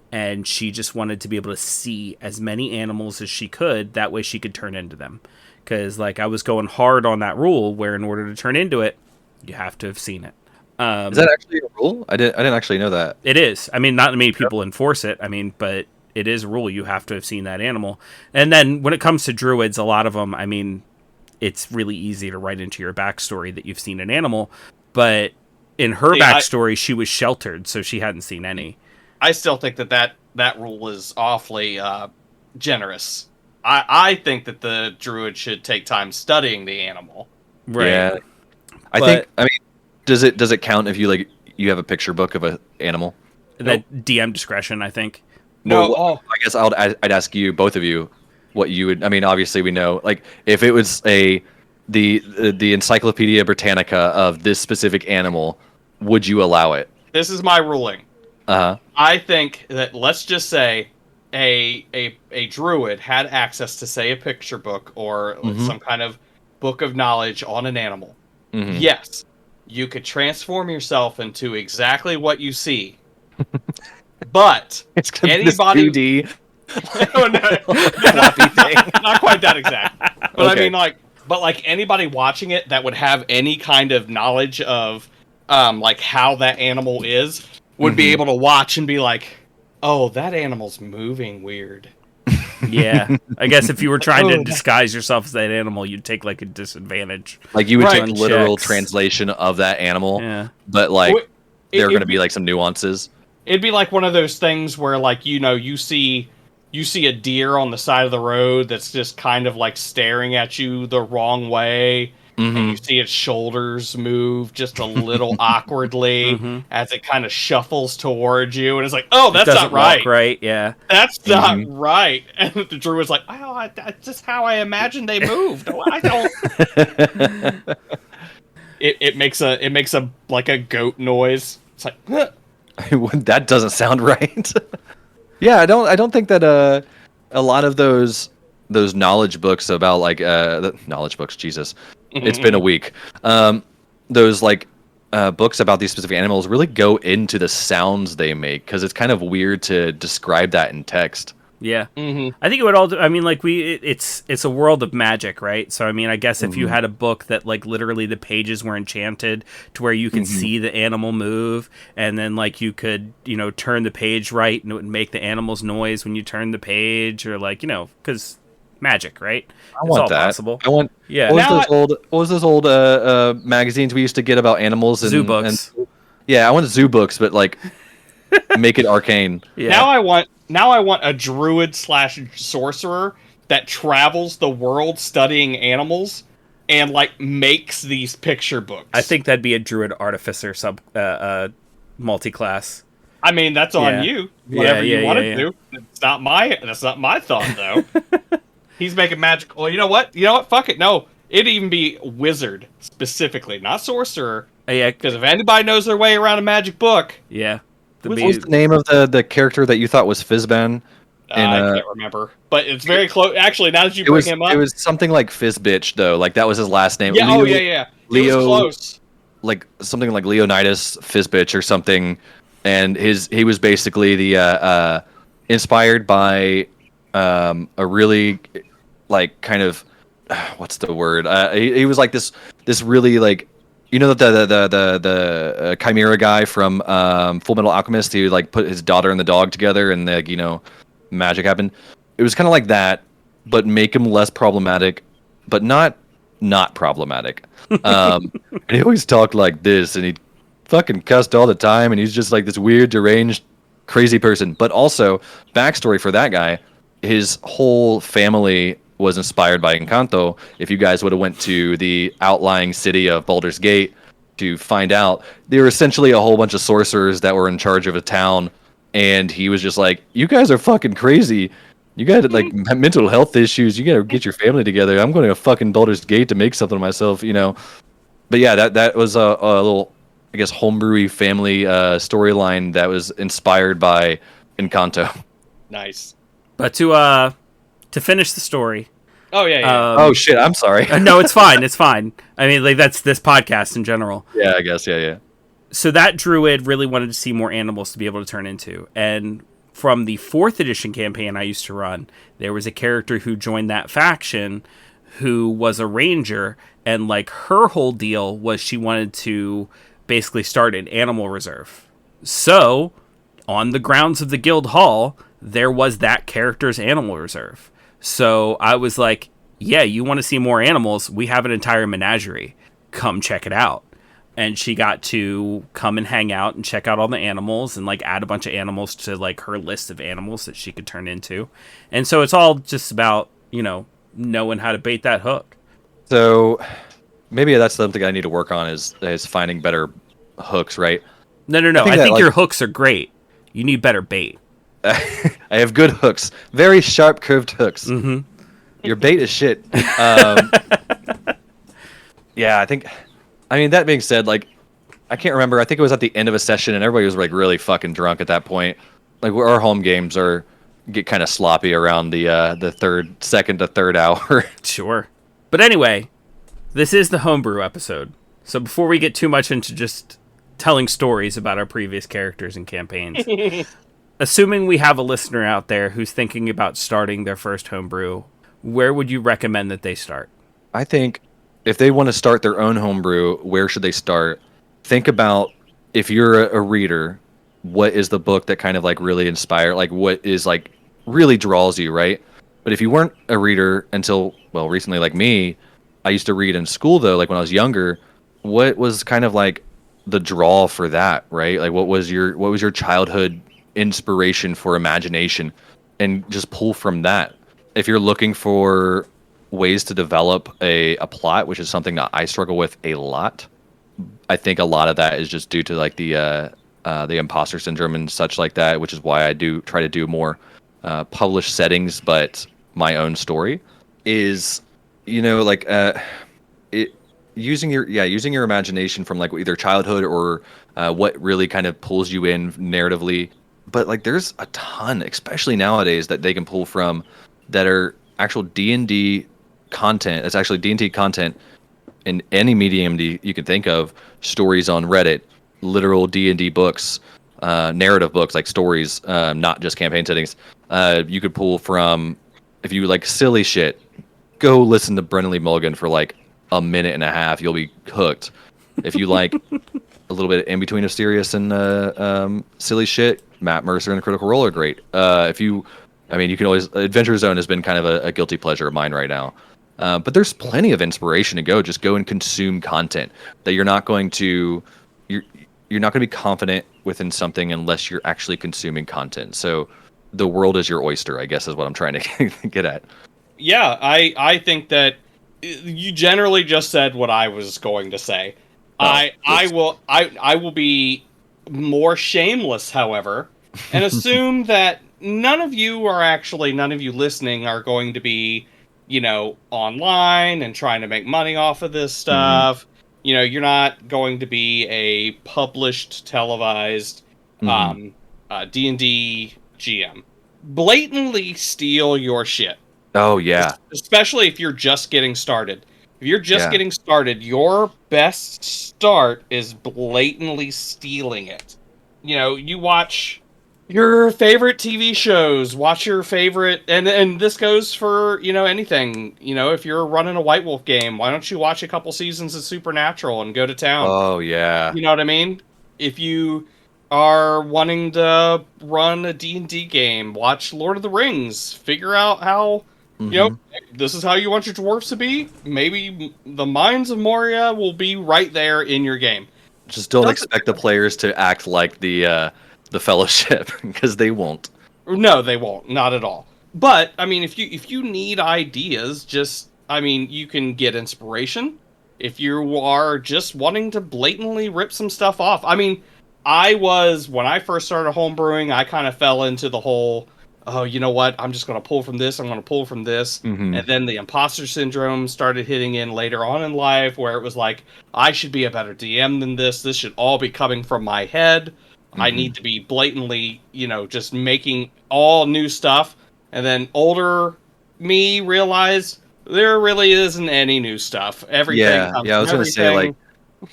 And she just wanted to be able to see as many animals as she could. That way she could turn into them. Because, like, I was going hard on that rule where in order to turn into it, you have to have seen it. Is that actually a rule? I didn't actually know that. It is. I mean, not many people enforce it. I mean, but it is a rule. You have to have seen that animal. And then when it comes to druids, a lot of them, I mean, it's really easy to write into your backstory that you've seen an animal. But in her backstory, she was sheltered, so she hadn't seen any. I still think that rule is awfully generous. I think that the druid should take time studying the animal. Right. Yeah. I mean, does it count if you have a picture book of an animal? that DM discretion, I think. No, I guess I'd ask you, both of you, what you would. I mean, obviously we know, like, if it was the Encyclopedia Britannica of this specific animal, would you allow it? This is my ruling. Uh-huh. I think that, let's just say a druid had access to, say, a picture book or some kind of book of knowledge on an animal. Mm-hmm. Yes, you could transform yourself into exactly what you see. But It's gonna anybody, be this 2D floppy thing. Not quite that exact. But Okay. I mean, like anybody watching it that would have any kind of knowledge of like how that animal is would be able to watch and be like, oh, that animal's moving weird. Yeah, I guess if you were trying to disguise yourself as that animal, you'd take like a disadvantage. Like you would take on literal checks. translation of that animal, But like Well, there are it- going to be like some nuances. It'd be like one of those things where, like, you see a deer on the side of the road that's just kind of like staring at you the wrong way, and you see its shoulders move just a little awkwardly as it kind of shuffles towards you, and it's like, oh, that's not right. Right? Yeah. That's not right. And the druid's like, well, that's just how I imagined they moved. I don't. It makes a like a goat noise. It's like. Huh. That doesn't sound right. Yeah, I don't think that a lot of those knowledge books about like the knowledge books, Jesus, it's been a week. Those like books about these specific animals really go into the sounds they make, because it's kind of weird to describe that in text. Yeah. I think it would all. I mean, like it's a world of magic, right? So I mean, I guess if you had a book that like literally the pages were enchanted to where you could see the animal move, and then like you could turn the page right and it would make the animal's noise when you turn the page, or like because magic, right? I want that. Possible. I want. Yeah. What was those old magazines we used to get about animals and Zoo books? Yeah, I want zoo books, but like make it arcane. Yeah. Now I want a druid / sorcerer that travels the world studying animals and like makes these picture books. I think that'd be a druid artificer multi-class. I mean, that's on you. Whatever you want to do. That's not my thought though. He's making magic. Well, you know what? Fuck it. No, it'd even be wizard specifically, not sorcerer. Yeah, because if anybody knows their way around a magic book, yeah. What was the name of the character that you thought was Fizban? I can't remember, but it's very close. Actually, now that you bring him up, it was something like Fizzbitch though. Like that was his last name. Yeah. Yeah. Leo, it was close. Like something like Leonidas Fizzbitch or something, and he was basically the inspired by a really like kind of what's the word? He was like this really like. The Chimera guy from Full Metal Alchemist, he like put his daughter and the dog together, and like magic happened. It was kind of like that, but make him less problematic, but not problematic. And he always talked like this, and he fucking cussed all the time, and he's just like this weird, deranged, crazy person. But also, backstory for that guy, his whole family was inspired by Encanto. If you guys would have went to the outlying city of Baldur's Gate to find out, they were essentially a whole bunch of sorcerers that were in charge of a town, and he was just like, you guys are fucking crazy. You got like mental health issues. You gotta get your family together. I'm going to fucking Baldur's Gate to make something of myself, But yeah, that was a little, I guess, homebrewy family storyline that was inspired by Encanto. Nice. But to finish the story. Oh yeah. Oh shit! I'm sorry. No, it's fine. It's fine. I mean, like that's this podcast in general. Yeah, I guess. Yeah. So that druid really wanted to see more animals to be able to turn into, and from the 4th edition campaign I used to run, there was a character who joined that faction who was a ranger, and like her whole deal was she wanted to basically start an animal reserve. So, on the grounds of the guild hall, there was that character's animal reserve. So I was like, yeah, you want to see more animals? We have an entire menagerie. Come check it out. And she got to come and hang out and check out all the animals and like add a bunch of animals to like her list of animals that she could turn into. And so it's all just about, knowing how to bait that hook. So maybe that's something I need to work on is finding better hooks, right? No. I think your hooks are great. You need better bait. I have good hooks, very sharp, curved hooks. Mm-hmm. Your bait is shit. Yeah, I mean, that being said, like, I can't remember. I think it was at the end of a session, and everybody was like really fucking drunk at that point. Like, our home games get kind of sloppy around the second to third hour. Sure. But anyway, this is the Homebrew episode. So before we get too much into just telling stories about our previous characters and campaigns, assuming we have a listener out there who's thinking about starting their first Homebrew, where would you recommend that they start? I think if they want to start their own homebrew, where should they start? Think about, if you're a reader, what is the book that kind of like really inspire, like what is like really draws you, right? But if you weren't a reader until, well, recently, like me, I used to read in school though, like when I was younger, what was kind of like the draw for that, right? Like what was your childhood inspiration for imagination, and just pull from that. If you're looking for ways to develop a plot, which is something that I struggle with a lot, I think a lot of that is just due to like the imposter syndrome and such like that, which is why I do try to do more published settings, but my own story is, like using your imagination from like either childhood or what really kind of pulls you in narratively. But like there's a ton, especially nowadays, that they can pull from that are actual D&D content. It's actually D&D content in any medium you can think of. Stories on Reddit, literal D&D books, narrative books, like stories, not just campaign settings. You could pull from, if you like silly shit, go listen to Brennan Lee Mulligan for like a minute and a half. You'll be hooked. If you like a little bit in between of serious and silly shit, Matt Mercer and Critical Role are great. You can always, Adventure Zone has been kind of a guilty pleasure of mine right now. But there's plenty of inspiration to go. Just go and consume content that you're not going to be confident within something unless you're actually consuming content. So the world is your oyster, I guess, is what I'm trying to get at. Yeah, I think that you generally just said what I was going to say. I will be more shameless, however, and assume that none of you listening are going to be, online and trying to make money off of this stuff. Mm-hmm. You're not going to be a published, televised D&D GM. Blatantly steal your shit. Oh, yeah. Especially if you're just getting started. If you're just getting started, your best start is blatantly stealing it. You watch your favorite TV shows, watch your favorite, and this goes for, anything. If you're running a White Wolf game, why don't you watch a couple seasons of Supernatural and go to town? Oh, yeah. You know what I mean? If you are wanting to run a D&D game, watch Lord of the Rings, figure out how, this is how you want your dwarves to be. Maybe the Mines of Moria will be right there in your game. Just don't expect the players to act like the Fellowship, because they won't. No, they won't. Not at all. But if you need ideas, you can get inspiration. If you are just wanting to blatantly rip some stuff off, when I first started homebrewing, I kind of fell into the whole, oh, you know what? I'm just going to pull from this. I'm going to pull from this. Mm-hmm. And then the imposter syndrome started hitting in later on in life, where it was like, I should be a better DM than this. This should all be coming from my head. Mm-hmm. I need to be blatantly, just making all new stuff. And then older me realized there really isn't any new stuff. Everything. I was going to say, like,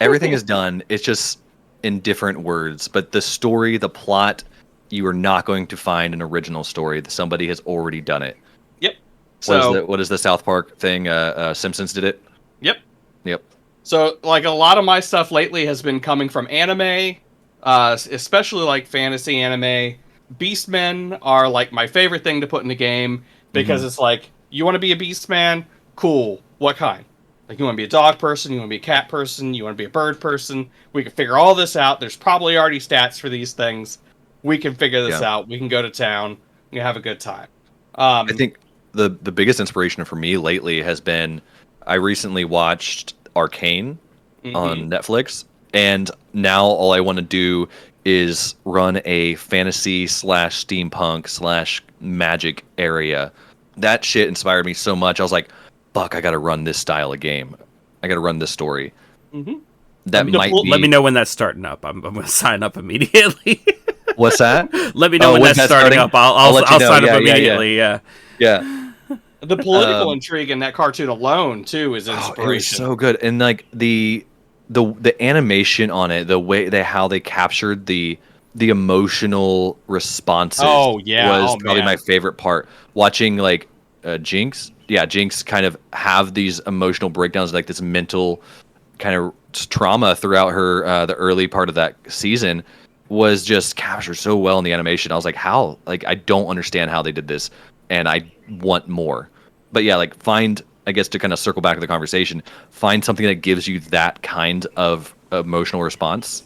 everything is done. It's just in different words. But the story, the plot, you are not going to find an original story. Somebody has already done it. Yep. What is the South Park thing? Simpsons did it? Yep. So, like, a lot of my stuff lately has been coming from anime, especially, like, fantasy anime. Beastmen are, like, my favorite thing to put in the game, because it's like, you want to be a Beastman? Cool. What kind? Like, you want to be a dog person, you want to be a cat person, you want to be a bird person. We can figure all this out. There's probably already stats for these things. We can figure this out. We can go to town. We can have a good time. I think the biggest inspiration for me lately has been, I recently watched Arcane on Netflix, and now all I want to do is run a fantasy / steampunk / magic area. That shit inspired me so much. I was like, fuck, I got to run this style of game. I got to run this story. Mm-hmm. Let me know when that's starting up. I'm going to sign up immediately. What's that? Let me know when that's starting up. I'll sign up immediately. Yeah. The political intrigue in that cartoon alone too is inspiration. It was so good, and like the animation on it, the way how they captured the emotional responses. Was probably my favorite part. Watching like Jinx kind of have these emotional breakdowns, like this mental kind of trauma throughout her the early part of that season was just captured so well in the animation. I was like, how? Like, I don't understand how they did this, and I want more. But yeah, like I guess to kind of circle back to the conversation, find something that gives you that kind of emotional response,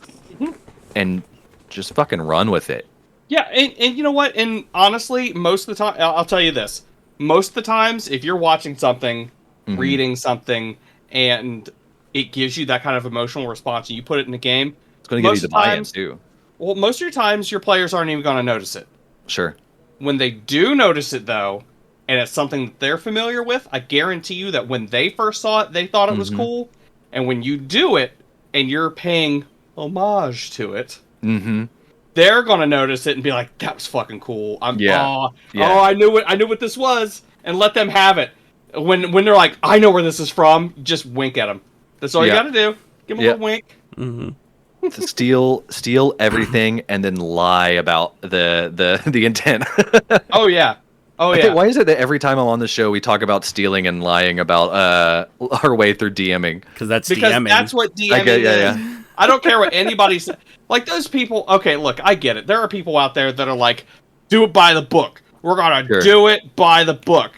and just fucking run with it. Yeah, and you know what? And honestly, most of the time, I'll tell you this. Most of the times, if you're watching something, reading something, and it gives you that kind of emotional response, and you put it in a game, it's going to give you the buy-in too. Well, most of your times, your players aren't even going to notice it. Sure. When they do notice it, though, and it's something that they're familiar with, I guarantee you that when they first saw it, they thought it was cool. And when you do it, and you're paying homage to it, they're going to notice it and be like, that was fucking cool. I knew what this was. And let them have it. When they're like, I know where this is from, just wink at them. That's all you got to do. Give them a little wink. To steal everything and then lie about the intent. Oh yeah. Why is it that every time I'm on the show we talk about stealing and lying about our way through DMing? Because DMing. That's what DMing is. I don't care what anybody says. Like those people. Okay, look, I get it. There are people out there that are like, do it by the book. We're gonna do it by the book.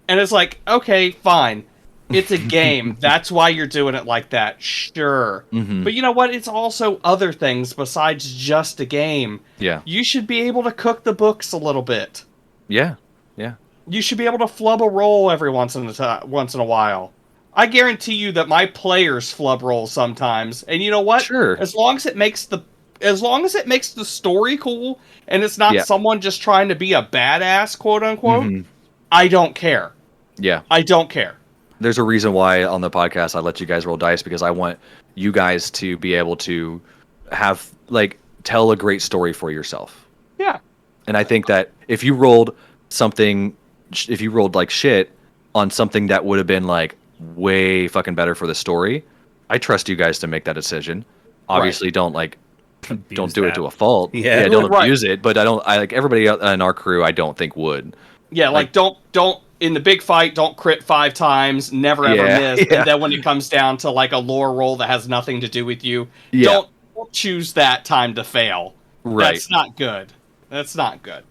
And it's like, okay, fine. It's a game. That's why you're doing it like that. Sure. But you know what? It's also other things besides just a game. Yeah. You should be able to cook the books a little bit. Yeah. You should be able to flub a roll every once in a while. I guarantee you that my players flub rolls sometimes. And you know what? Sure. As long as it makes the story cool and it's not someone just trying to be a badass, quote unquote, I don't care. Yeah. I don't care. There's a reason why on the podcast I let you guys roll dice, because I want you guys to be able to have tell a great story for yourself. Yeah. And I think that if you rolled like shit on something that would have been like way fucking better for the story, I trust you guys to make that decision. Obviously, don't do it to a fault. Yeah, don't abuse it. But I everybody in our crew, I don't think would. Yeah, don't in the big fight, don't crit 5 times, never ever miss. And then when it comes down to like a lore roll that has nothing to do with you, don't choose that time to fail. Right. That's not good. That's not good.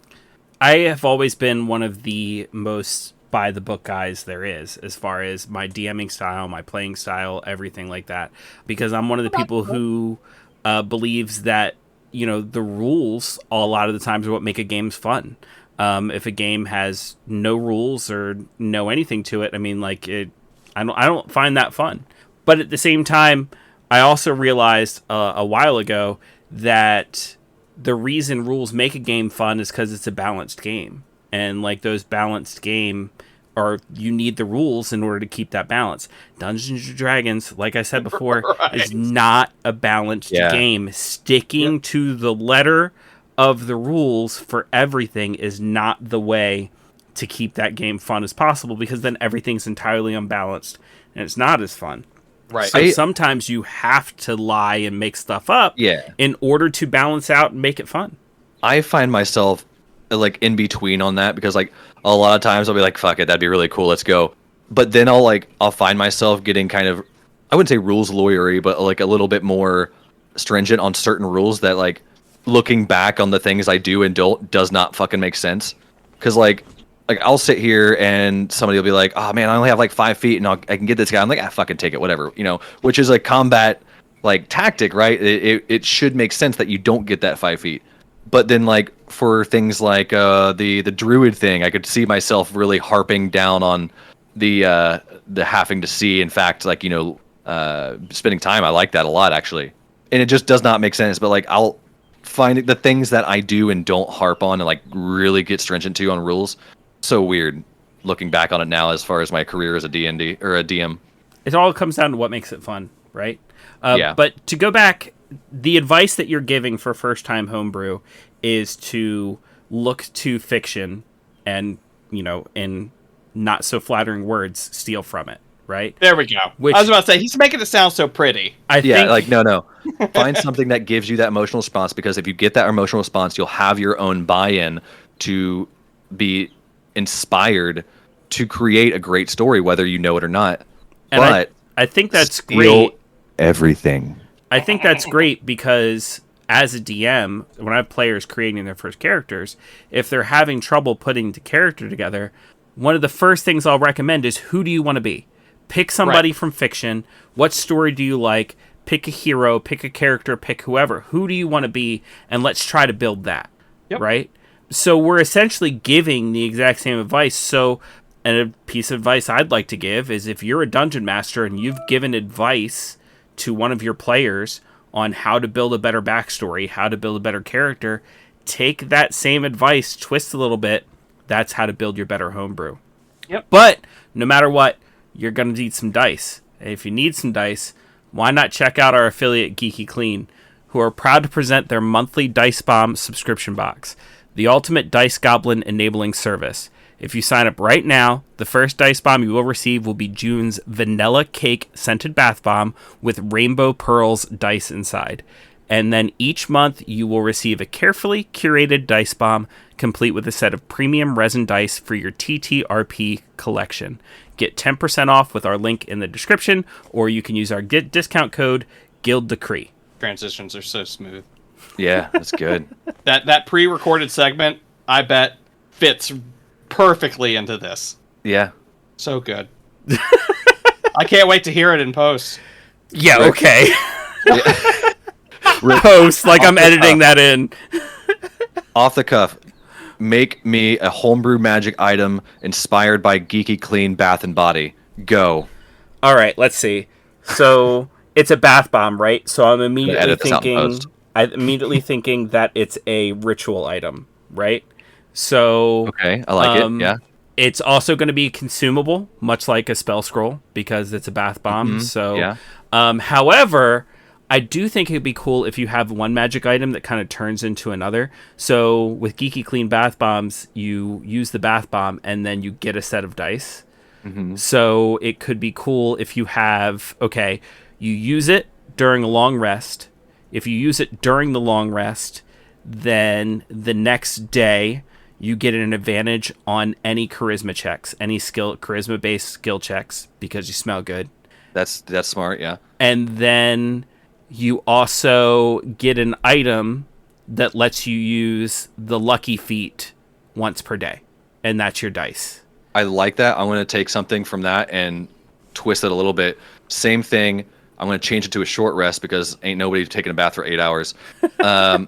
I have always been one of the most by the book guys there is, as far as my DMing style, my playing style, everything like that. Because I'm one of the people who believes that, the rules a lot of the times are what make a game fun. If a game has no rules or no anything to it, I don't find that fun. But at the same time, I also realized a while ago that the reason rules make a game fun is because it's a balanced game. And those balanced game, you need the rules in order to keep that balance. Dungeons & Dragons, like I said before, is not a balanced game. Sticking to the letter of the rules for everything is not the way to keep that game fun as possible, because then everything's entirely unbalanced and it's not as fun. Right. So sometimes you have to lie and make stuff up in order to balance out and make it fun. I find myself in between on that, because a lot of times I'll be like, fuck it, that'd be really cool, let's go. But then I'll find myself getting kind of, I wouldn't say rules lawyery, but a little bit more stringent on certain rules that looking back on the things I do and don't does not fucking make sense. Because I'll sit here and somebody will be like, oh man, I only have 5 feet and I can get this guy. I'm like, fucking take it, whatever, which is a combat tactic, right? It should make sense that you don't get that 5 feet. But then for things like the druid thing, I could see myself really harping down on the having to see. In fact, spending time, I like that a lot actually. And it just does not make sense. But I'll finding the things that I do and don't harp on and like really get stringent to on rules. So weird looking back on it now as far as my career as a D&D or a DM. It all comes down to what makes it fun, right? Yeah. But to go back, the advice that you're giving for first-time homebrew is to look to fiction and, in not so flattering words, steal from it, right? There we go. I was about to say, he's making it sound so pretty. I think, no. Find something that gives you that emotional response, because if you get that emotional response, you'll have your own buy-in to be inspired to create a great story, whether you know it or not. And but I think that's steal great. Everything. I think that's great because as a DM, when I have players creating their first characters, if they're having trouble putting the character together, one of the first things I'll recommend is, who do you want to be? Pick somebody from fiction. What story do you like? Pick a hero, pick a character, pick whoever. Who do you want to be? And let's try to build that. Yep. Right? So we're essentially giving the exact same advice. So, and a piece of advice I'd like to give is, if you're a dungeon master and you've given advice to one of your players on how to build a better backstory, how to build a better character, take that same advice, twist a little bit. That's how to build your better homebrew. Yep. But no matter what, you're going to need some dice. And if you need some dice, why not check out our affiliate Geeky Clean, who are proud to present their monthly Dice Bomb subscription box, the ultimate dice goblin enabling service. If you sign up right now, the first Dice Bomb you will receive will be June's Vanilla Cake Scented Bath Bomb with Rainbow Pearls dice inside. And then each month you will receive a carefully curated Dice Bomb complete with a set of premium resin dice for your TTRP collection. Get 10% off with our link in the description, or you can use our discount code Guild Decree. Transitions are so smooth. Yeah, that's good. That pre-recorded segment, I bet, fits perfectly into this. Yeah. So good. I can't wait to hear it in post. Yeah, okay. Yeah. Post, like I'm editing that in. Off the cuff, make me a homebrew magic item inspired by Geeky Clean Bath and Body. Go. All right, let's see. So it's a bath bomb, right? So I'm immediately thinking that it's a ritual item, right? So okay, I like it. Yeah. It's also going to be consumable, much like a spell scroll, because it's a bath bomb. Mm-hmm. So, yeah. However, I do think it'd be cool if you have one magic item that kind of turns into another. So with Geeky Clean Bath Bombs, you use the bath bomb and then you get a set of dice. Mm-hmm. So it could be cool if you have, you use it during a long rest. If you use it during the long rest, then the next day you get an advantage on any charisma checks, any charisma-based skill checks, because you smell good. That's smart, yeah. And then you also get an item that lets you use the lucky feat once per day, and that's your dice. I like that. I'm going to take something from that and twist it a little bit. Same thing. I'm going to change it to a short rest, because ain't nobody taking a bath for 8 hours. And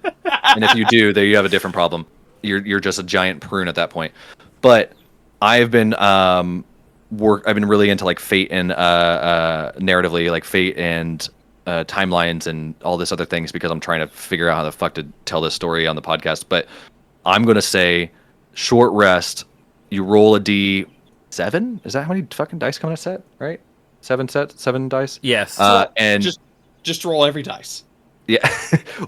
if you do, there you have a different problem. You're just a giant prune at that point. But I've been I've been really into like fate and narratively, like fate and timelines and all this other things, because I'm trying to figure out how the fuck to tell this story on the podcast. But I'm going to say short rest. You roll a D7. Is that how many fucking dice come in a set? Right? 7 dice. Yes. And just roll every dice. Yeah.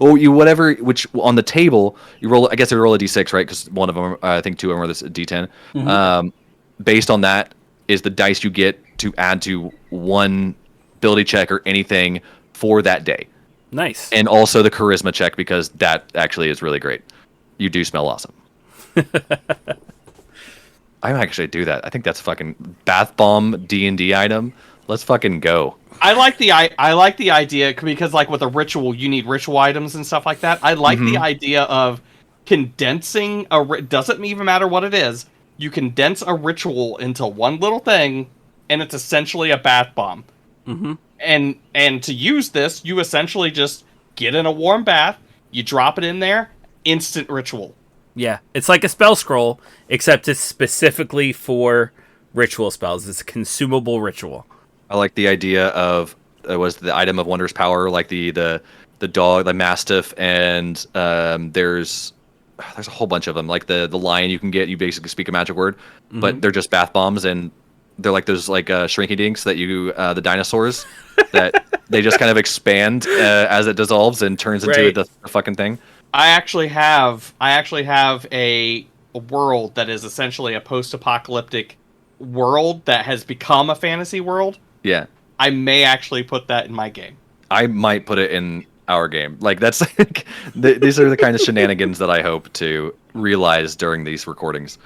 Or you whatever, which on the table you roll. I guess you roll a D6, right? Because one of them, I think two of them are this D10. Mm-hmm. Based on that is the dice you get to add to one ability check or anything for that day. Nice. And also the charisma check, because that actually is really great. You do smell awesome. I might actually do that. I think that's fucking bath bomb D&D item. Let's fucking go. I like the idea, because like with a ritual, you need ritual items and stuff like that. I like the idea of condensing doesn't even matter what it is. You condense a ritual into one little thing, and it's essentially a bath bomb. Mm-hmm. And to use this, you essentially just get in a warm bath, you drop it in there, instant ritual. Yeah, it's like a spell scroll, except it's specifically for ritual spells. It's a consumable ritual. I like the idea of it was the item of wondrous power, like the the dog, the mastiff, and there's a whole bunch of them. Like the lion you can get, you basically speak a magic word, but they're just bath bombs, and they're like those like shrinky dinks that you the dinosaurs that they just kind of expand as it dissolves and turns into the fucking thing. I actually have a world that is essentially a post-apocalyptic world that has become a fantasy world. Yeah. I may actually put that in my game. I might put it in our game. Like that's these are the kind of shenanigans that I hope to realize during these recordings.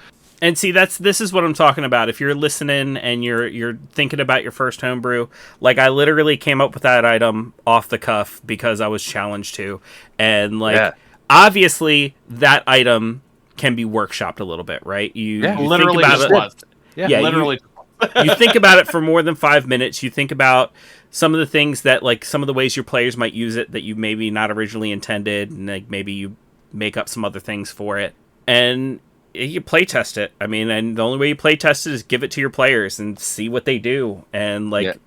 And see, this is what I'm talking about. If you're listening and you're thinking about your first homebrew, like I literally came up with that item off the cuff because I was challenged to, and like obviously that item can be workshopped a little bit, right? You literally think about just it, yeah, literally. You think about it for more than 5 minutes. You think about some of the things that, like, some of the ways your players might use it that you maybe not originally intended, and like maybe you make up some other things for it, and you play test it. I mean, and the only way you play test it is give it to your players and see what they do, and like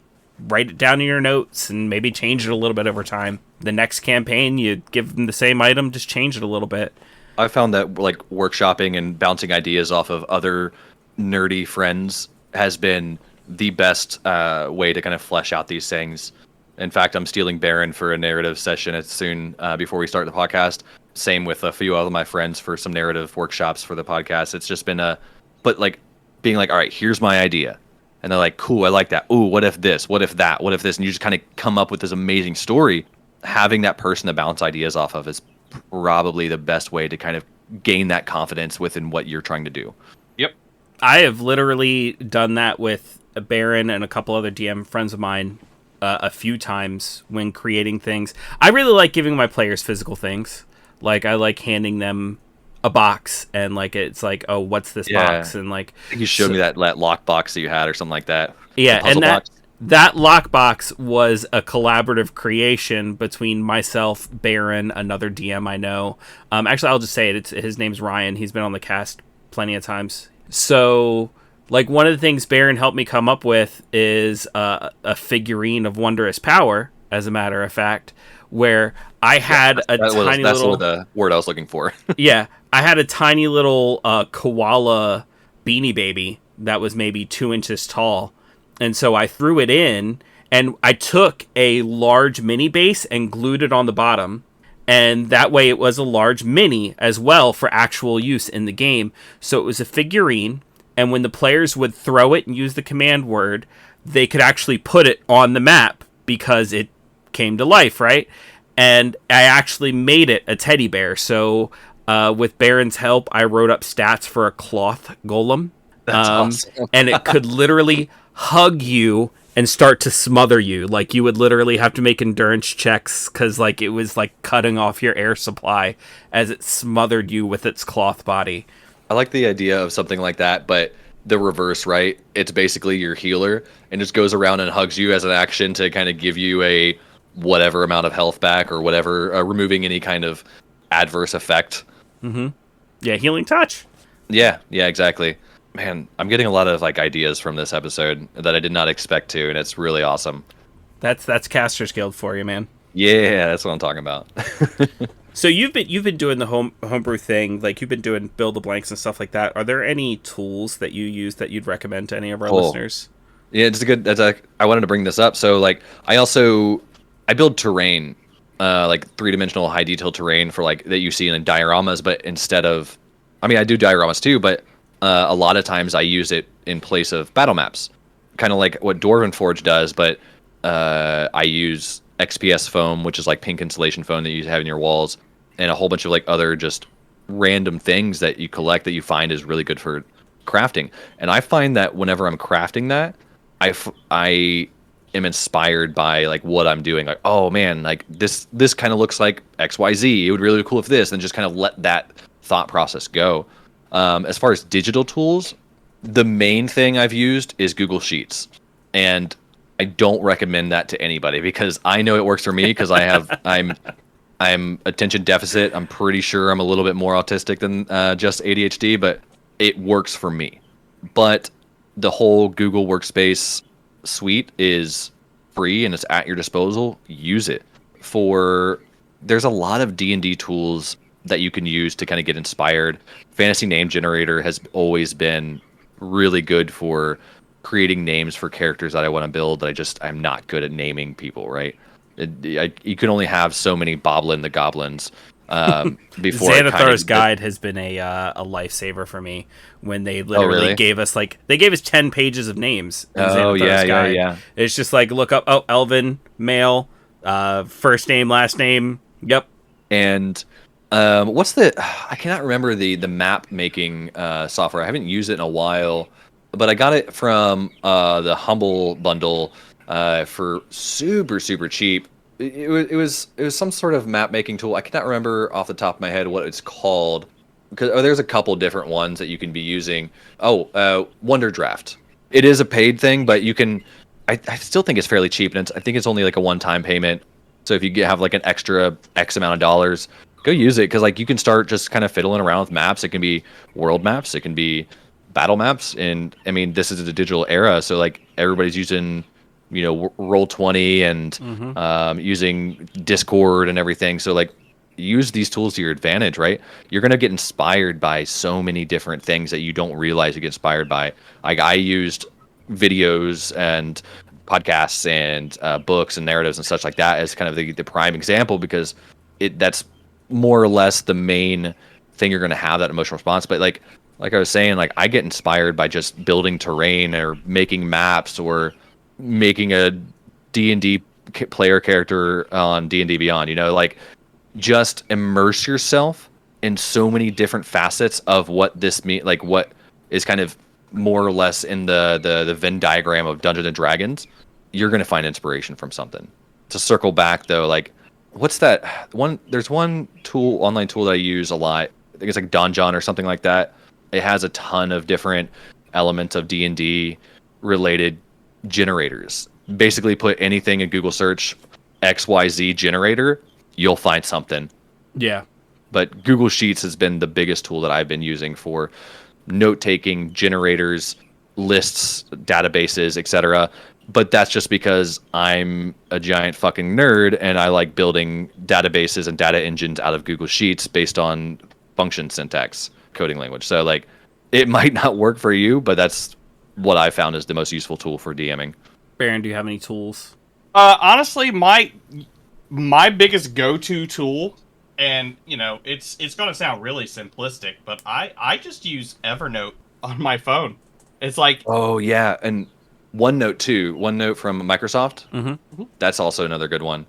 write it down in your notes and maybe change it a little bit over time. The next campaign, you give them the same item, just change it a little bit. I found that like workshopping and bouncing ideas off of other nerdy friends has been the best way to kind of flesh out these things. In fact, I'm stealing Baron for a narrative session soon before we start the podcast. Same with a few of my friends for some narrative workshops for the podcast. It's just been but like being like, all right, here's my idea. And they're like, cool, I like that. Ooh, what if this? What if that? What if this? And you just kind of come up with this amazing story. Having that person to bounce ideas off of is probably the best way to kind of gain that confidence within what you're trying to do. Yep. I have literally done that with Baron and a couple other DM friends of mine a few times when creating things. I really like giving my players physical things. Like, I like handing them a box, and like it's like, oh, what's this box? And like, I think you showed me that lock box that you had or something like that. Yeah, and that lockbox was a collaborative creation between myself, Baron, another DM I know. Actually, I'll just say it. His name's Ryan. He's been on the cast plenty of times. So, like, one of the things Baron helped me come up with is a figurine of wondrous power, as a matter of fact, where I had that's the word I was looking for. Yeah, I had a tiny little koala Beanie Baby that was maybe 2 inches tall. And so I threw it in, and I took a large mini base and glued it on the bottom. And that way it was a large mini as well for actual use in the game. So it was a figurine, and when the players would throw it and use the command word, they could actually put it on the map because it came to life, right? And I actually made it a teddy bear. So with Baron's help, I wrote up stats for a cloth golem. That's awesome. And it could literally hug you and start to smother you. Like, you would literally have to make endurance checks because, like, it was like cutting off your air supply as it smothered you with its cloth body. I like the idea of something like that, but the reverse, right? It's basically your healer and just goes around and hugs you as an action to kind of give you a whatever amount of health back or whatever, removing any kind of adverse effect. Mm-hmm. Yeah, healing touch. Yeah, exactly. Man, I'm getting a lot of like ideas from this episode that I did not expect to, and it's really awesome. That's Caster's Guild for you, man. Yeah, that's what I'm talking about. So you've been doing the homebrew thing, like you've been doing build the blanks and stuff like that. Are there any tools that you use that you'd recommend to any of our listeners? Yeah, it's good. I wanted to bring this up. So like, I build terrain, like 3-dimensional high detail terrain for like that you see in dioramas, but instead of, I mean, I do dioramas too, but a lot of times I use it in place of battle maps, kind of like what Dwarven Forge does, but I use XPS foam, which is like pink insulation foam that you have in your walls, and a whole bunch of like other just random things that you collect that you find is really good for crafting. And I find that whenever I'm crafting that, I am inspired by like what I'm doing. Like, oh man, like this kind of looks like XYZ. It would really be cool if this, and just kind of let that thought process go. As far as digital tools, the main thing I've used is Google Sheets, and I don't recommend that to anybody because I know it works for me because I'm attention deficit. I'm pretty sure I'm a little bit more autistic than just ADHD, but it works for me. But the whole Google Workspace suite is free and it's at your disposal. Use it. For there's a lot of D&D tools that you can use to kind of get inspired. Fantasy name generator has always been really good for creating names for characters that I want to build. That I'm not good at naming people, right? You can only have so many Boblin the Goblins before Xanathar's Guide has been a lifesaver for me when they literally gave us 10 pages of names in Xanathar's Guide. Yeah. It's just like, look up, Elven, male, first name, last name. Yep. And what's I cannot remember the map making software. I haven't used it in a while, but I got it from the Humble bundle for super, super cheap. It was some sort of map making tool. I cannot remember off the top of my head what it's called, because there's a couple different ones that you can be using. Wonder Draft. It is a paid thing, but you can. I still think it's fairly cheap, and I think it's only like a one-time payment. So if you have like an extra X amount of dollars, go use it, because like you can start just kind of fiddling around with maps. It can be world maps, it can be battle maps, and I mean this is the digital era, so like everybody's using Roll20 and using Discord and everything. So like use these tools to your advantage, right? You're going to get inspired by so many different things that you don't realize you get inspired by. Like I used videos and podcasts and books and narratives and such like that as kind of the prime example, because that's more or less the main thing you're going to have that emotional response. But like I was saying, like I get inspired by just building terrain or making maps or making a D&D player character on D&D Beyond, like just immerse yourself in so many different facets of what this means, like what is kind of more or less in the Venn diagram of Dungeons and Dragons. You're going to find inspiration from something. To circle back though, like what's that one? There's one online tool that I use a lot. I think it's like Donjon or something like that. It has a ton of different elements of D&D related generators. Basically put anything in Google search XYZ generator, you'll find something. Yeah. But Google Sheets has been the biggest tool that I've been using for note-taking, generators, lists, databases, etc. But that's just because I'm a giant fucking nerd and I like building databases and data engines out of Google Sheets based on function syntax coding language. So like it might not work for you, but that's what I found is the most useful tool for DMing. Baron, do you have any tools? Honestly, my biggest go-to tool, and it's going to sound really simplistic, but I just use Evernote on my phone. It's like, oh yeah, and OneNote too. OneNote from Microsoft. Mm-hmm. That's also another good one.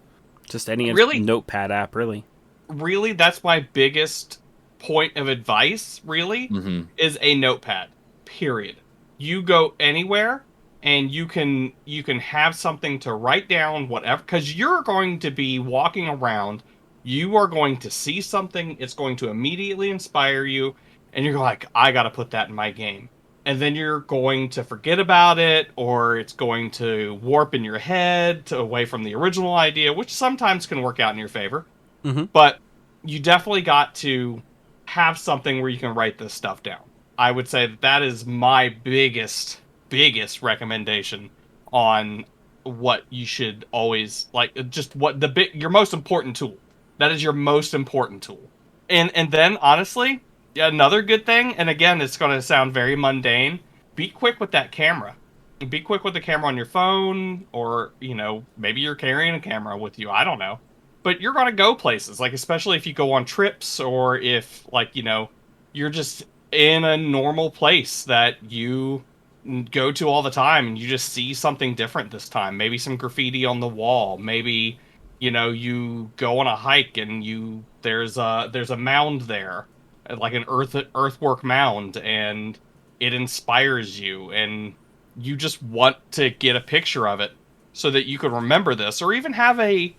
Just any notepad app, really. Really, that's my biggest point of advice. Really, is a notepad. Period. You go anywhere and you can have something to write down, whatever, because you're going to be walking around, you are going to see something, it's going to immediately inspire you, and you're like, I gotta put that in my game. And then you're going to forget about it, or it's going to warp in your head away from the original idea, which sometimes can work out in your favor. But you definitely got to have something where you can write this stuff down. I would say that is my biggest recommendation on what you should always like. Just what your most important tool. That is your most important tool. And then honestly, another good thing. And again, it's going to sound very mundane. Be quick with that camera. Be quick with the camera on your phone, or maybe you're carrying a camera with you. I don't know, but you're going to go places. Like especially if you go on trips, or if you're just in a normal place that you go to all the time and you just see something different this time. Maybe some graffiti on the wall. Maybe, you go on a hike and there's a mound there, like an earthwork mound, and it inspires you and you just want to get a picture of it so that you can remember this, or even have a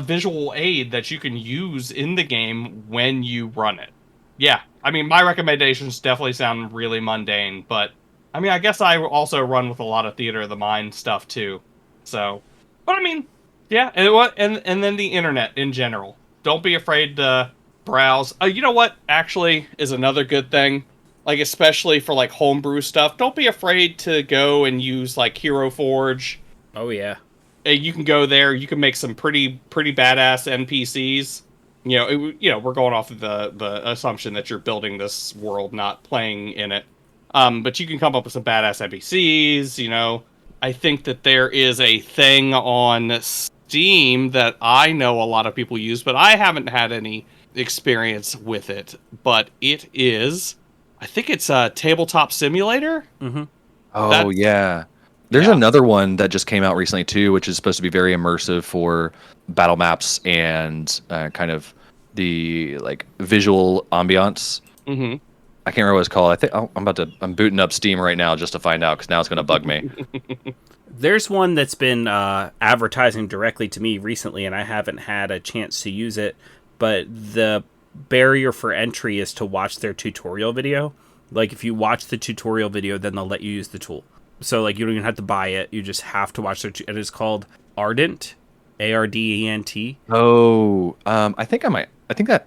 visual aid that you can use in the game when you run it. Yeah, I mean, my recommendations definitely sound really mundane, but I mean, I guess I also run with a lot of theater of the mind stuff too. So, but I mean, yeah, and then the internet in general. Don't be afraid to browse. You know what actually is another good thing? Like especially for like homebrew stuff, don't be afraid to go and use like Hero Forge. Oh yeah. you can go there. You can make some pretty badass NPCs. We're going off of the assumption that you're building this world, not playing in it. But you can come up with some badass NPCs. I think that there is a thing on Steam that I know a lot of people use, but I haven't had any experience with it. But it is, I think it's a tabletop simulator. Mm-hmm. Oh, yeah. There's another one that just came out recently too, which is supposed to be very immersive for battle maps and kind of the like visual ambiance. Mm-hmm. I can't remember what it's called. I think I'm booting up Steam right now just to find out because now it's going to bug me. There's one that's been advertising directly to me recently, and I haven't had a chance to use it. But the barrier for entry is to watch their tutorial video. Like if you watch the tutorial video, then they'll let you use the tool. So like you don't even have to buy it. You just have to watch their. It is called Ardent, Ardent. Oh, I think I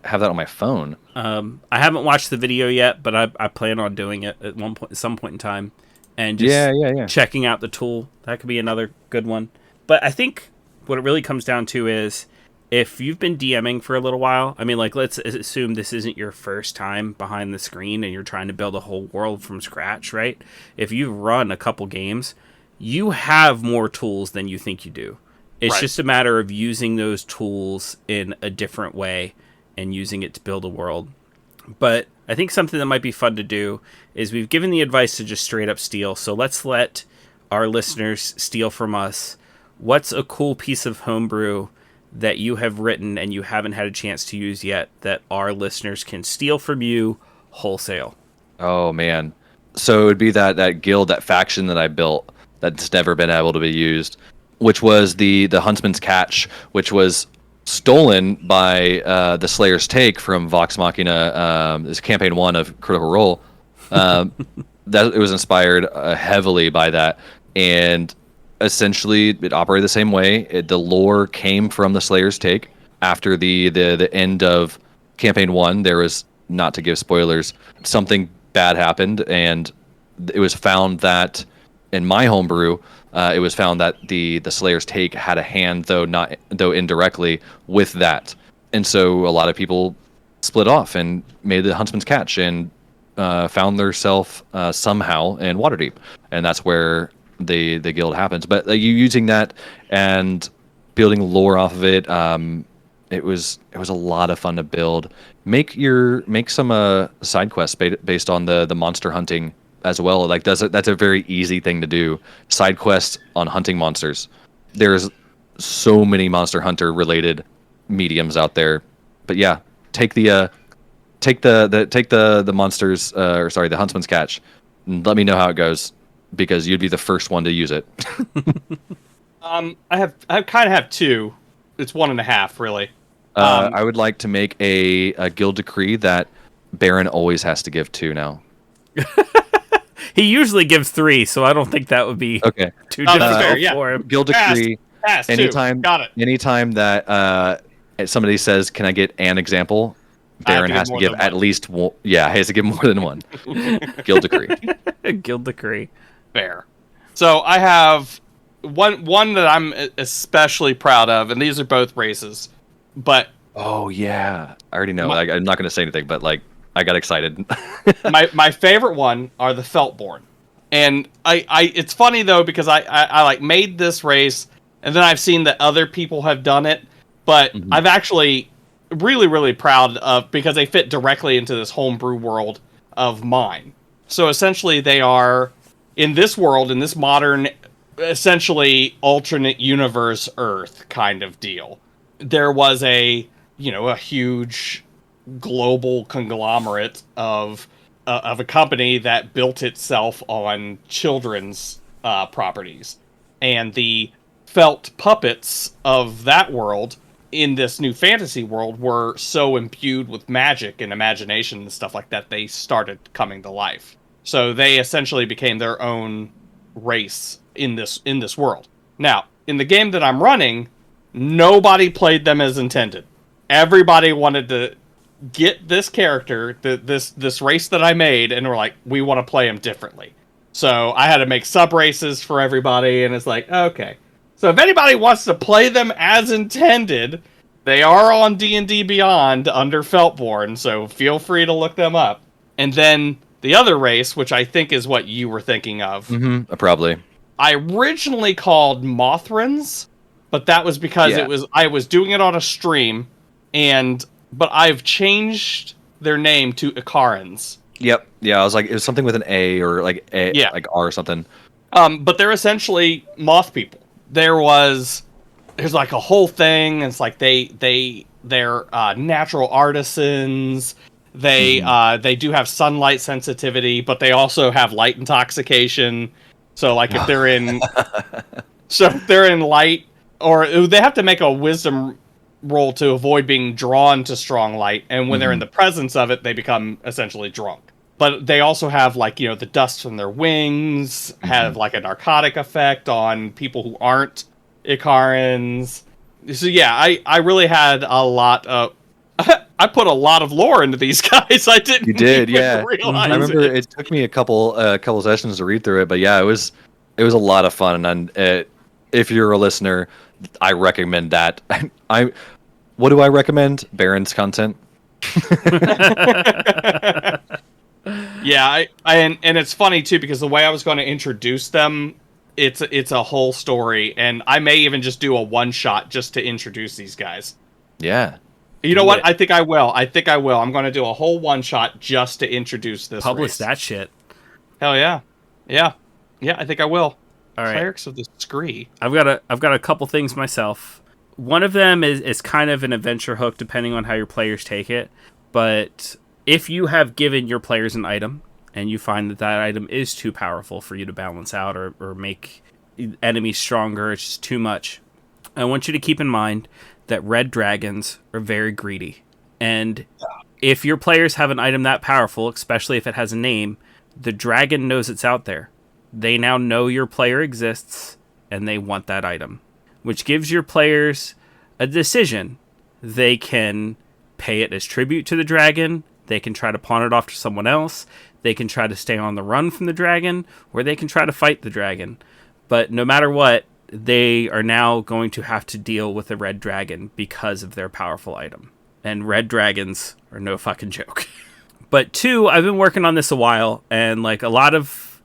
have that on my phone. I haven't watched the video yet, but I plan on doing it at some point in time, and just checking out the tool. That could be another good one. But I think what it really comes down to is if you've been DMing for a little while. I mean, like let's assume this isn't your first time behind the screen and you're trying to build a whole world from scratch, right? If you've run a couple games, you have more tools than you think you do. It's just a matter of using those tools in a different way and using it to build a world. But I think something that might be fun to do is we've given the advice to just straight up steal. So let's let our listeners steal from us. What's a cool piece of homebrew that you have written and you haven't had a chance to use yet that our listeners can steal from you wholesale? Oh, man. So it would be that guild, that faction that I built that's never been able to be used, which was the Huntsman's Catch, which was stolen by the Slayer's Take from Vox Machina. This campaign 1 of Critical Role. That it was inspired heavily by that, and essentially it operated the same way. The lore came from the Slayer's Take. After the end of campaign 1, there was, not to give spoilers, something bad happened, and it was found that in my homebrew, it was found that the Slayer's Take had a hand, though indirectly, with that. And so a lot of people split off and made the Huntsman's Catch and found theirself somehow in Waterdeep. And that's where the guild happens. But you using that and building lore off of it, it was a lot of fun to build. Make some side quests based on the monster hunting as well. Like that's a very easy thing to do. Side quests on hunting monsters. There's so many Monster Hunter related mediums out there. But yeah, take the monsters the Huntsman's Catch and let me know how it goes, because you'd be the first one to use it. I kind of have two. It's 1.5 really. I would like to make a guild decree that Baron always has to give 2 now. He usually gives 3, so I don't think that would be too difficult for him. Guild decree. Pass, anytime, got it. Anytime that somebody says, "Can I get an example?" Baron has to give at least one. Yeah, he has to give more than one. Guild decree. Guild decree. Fair. So I have one that I'm especially proud of, and these are both races. But oh yeah, I already know. I'm not going to say anything, but like I got excited. my favorite one are the Feltborn, and I it's funny though because I like made this race, and then I've seen that other people have done it, but I've actually really proud of, because they fit directly into this homebrew world of mine. So essentially they are in this world, in this modern, essentially alternate universe Earth kind of deal. There was a huge global conglomerate of a company that built itself on children's properties, and the felt puppets of that world in this new fantasy world were so imbued with magic and imagination and stuff like that, they started coming to life. So they essentially became their own race in this world. Now, in the game that I'm running, nobody played them as intended. Everybody wanted to get this character, this race that I made, and we're like, we want to play him differently. So I had to make sub races for everybody, and it's like, okay. So if anybody wants to play them as intended, they are on D&D Beyond under Feltborn, so feel free to look them up. And then the other race, which I think is what you were thinking of. Probably. I originally called Mothrans, but that was because I was doing it on a stream, but I've changed their name to Icarans. Yep. Yeah, I was like, it was something with an A or like like R or something. But they're essentially moth people. There's like a whole thing. It's like they're natural artisans. They do have sunlight sensitivity, but they also have light intoxication. So like if they're in light, or they have to make a wisdom roll to avoid being drawn to strong light, and when they're in the presence of it, they become essentially drunk. But they also have like, the dust from their wings have like a narcotic effect on people who aren't Icarans. So yeah, I really had a lot of I put a lot of lore into these guys. I didn't. You did, yeah. Realize I remember it took me a couple sessions to read through it, but yeah, it was a lot of fun. And if you're a listener, I recommend that. What do I recommend? Baron's content. Yeah, and it's funny too, because the way I was going to introduce them, it's a whole story, and I may even just do a one shot just to introduce these guys. Yeah. You know what? I think I will. I'm going to do a whole one shot just to introduce this. Publish race. that shit. Hell yeah, yeah. I think I will. All right. Clerics of the Scree. I've got a couple things myself. One of them is kind of an adventure hook, depending on how your players take it. But if you have given your players an item, and you find that item is too powerful for you to balance out or make enemies stronger, it's just too much, I want you to keep in mind that red dragons are very greedy. And if your players have an item that powerful, especially if it has a name, the dragon knows it's out there. They now know your player exists, and they want that item, which gives your players a decision. They can pay it as tribute to the dragon, they can try to pawn it off to someone else, they can try to stay on the run from the dragon, or they can try to fight the dragon. But no matter what, they are now going to have to deal with a red dragon because of their powerful item. And red dragons are no fucking joke. But two, I've been working on this a while, and like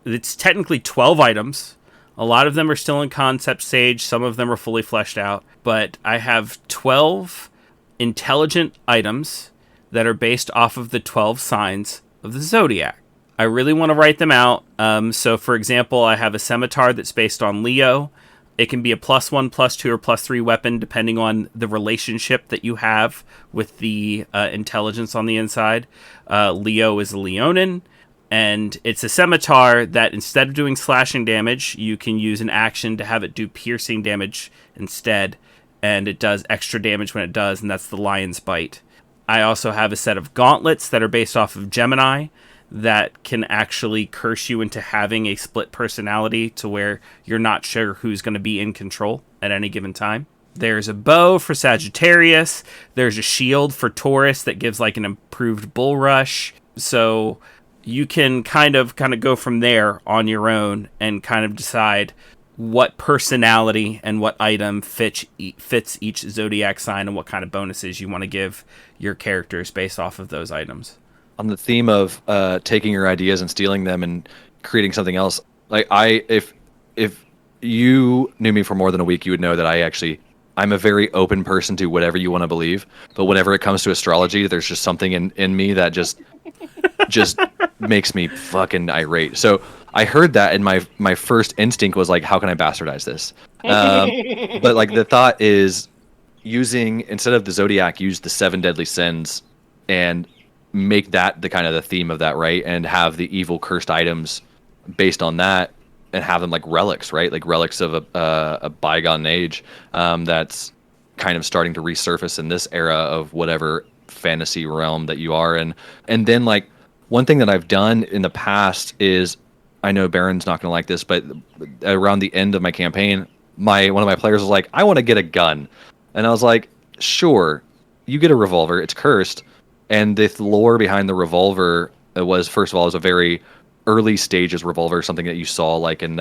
it's technically 12 items. A lot of them are still in concept stage, some of them are fully fleshed out, but I have 12 intelligent items that are based off of the 12 signs of the zodiac. I really want to write them out. So for example, I have a scimitar that's based on Leo. It can be a +1, +2, or +3 weapon, depending on the relationship that you have with the intelligence on the inside. Leo is a Leonin, and it's a scimitar that instead of doing slashing damage, you can use an action to have it do piercing damage instead, and it does extra damage when it does, and that's the Lion's Bite. I also have a set of gauntlets that are based off of Gemini that can actually curse you into having a split personality to where you're not sure who's going to be in control at any given time. There's a bow for Sagittarius. There's a shield for Taurus that gives like an improved bull rush. So you can kind of go from there on your own and kind of decide what personality and what item fits each zodiac sign and what kind of bonuses you want to give your characters based off of those items. On the theme of taking your ideas and stealing them and creating something else, like if you knew me for more than a week, you would know that I'm a very open person to whatever you want to believe. But whenever it comes to astrology, there's just something in me that just makes me fucking irate. So I heard that, and my first instinct was like, how can I bastardize this? But like the thought is instead of the zodiac, use the 7 deadly sins and make that the kind of the theme of that, right? And have the evil cursed items based on that, and have them like relics, right? Like relics of a bygone age that's kind of starting to resurface in this era of whatever fantasy realm that you are in. And then like one thing that I've done in the past is, I know Baron's not going to like this, but around the end of my campaign, one of my players was like, I want to get a gun. And I was like, sure, you get a revolver. It's cursed. And the lore behind the revolver was, first of all, it was a very early stages revolver, something that you saw like in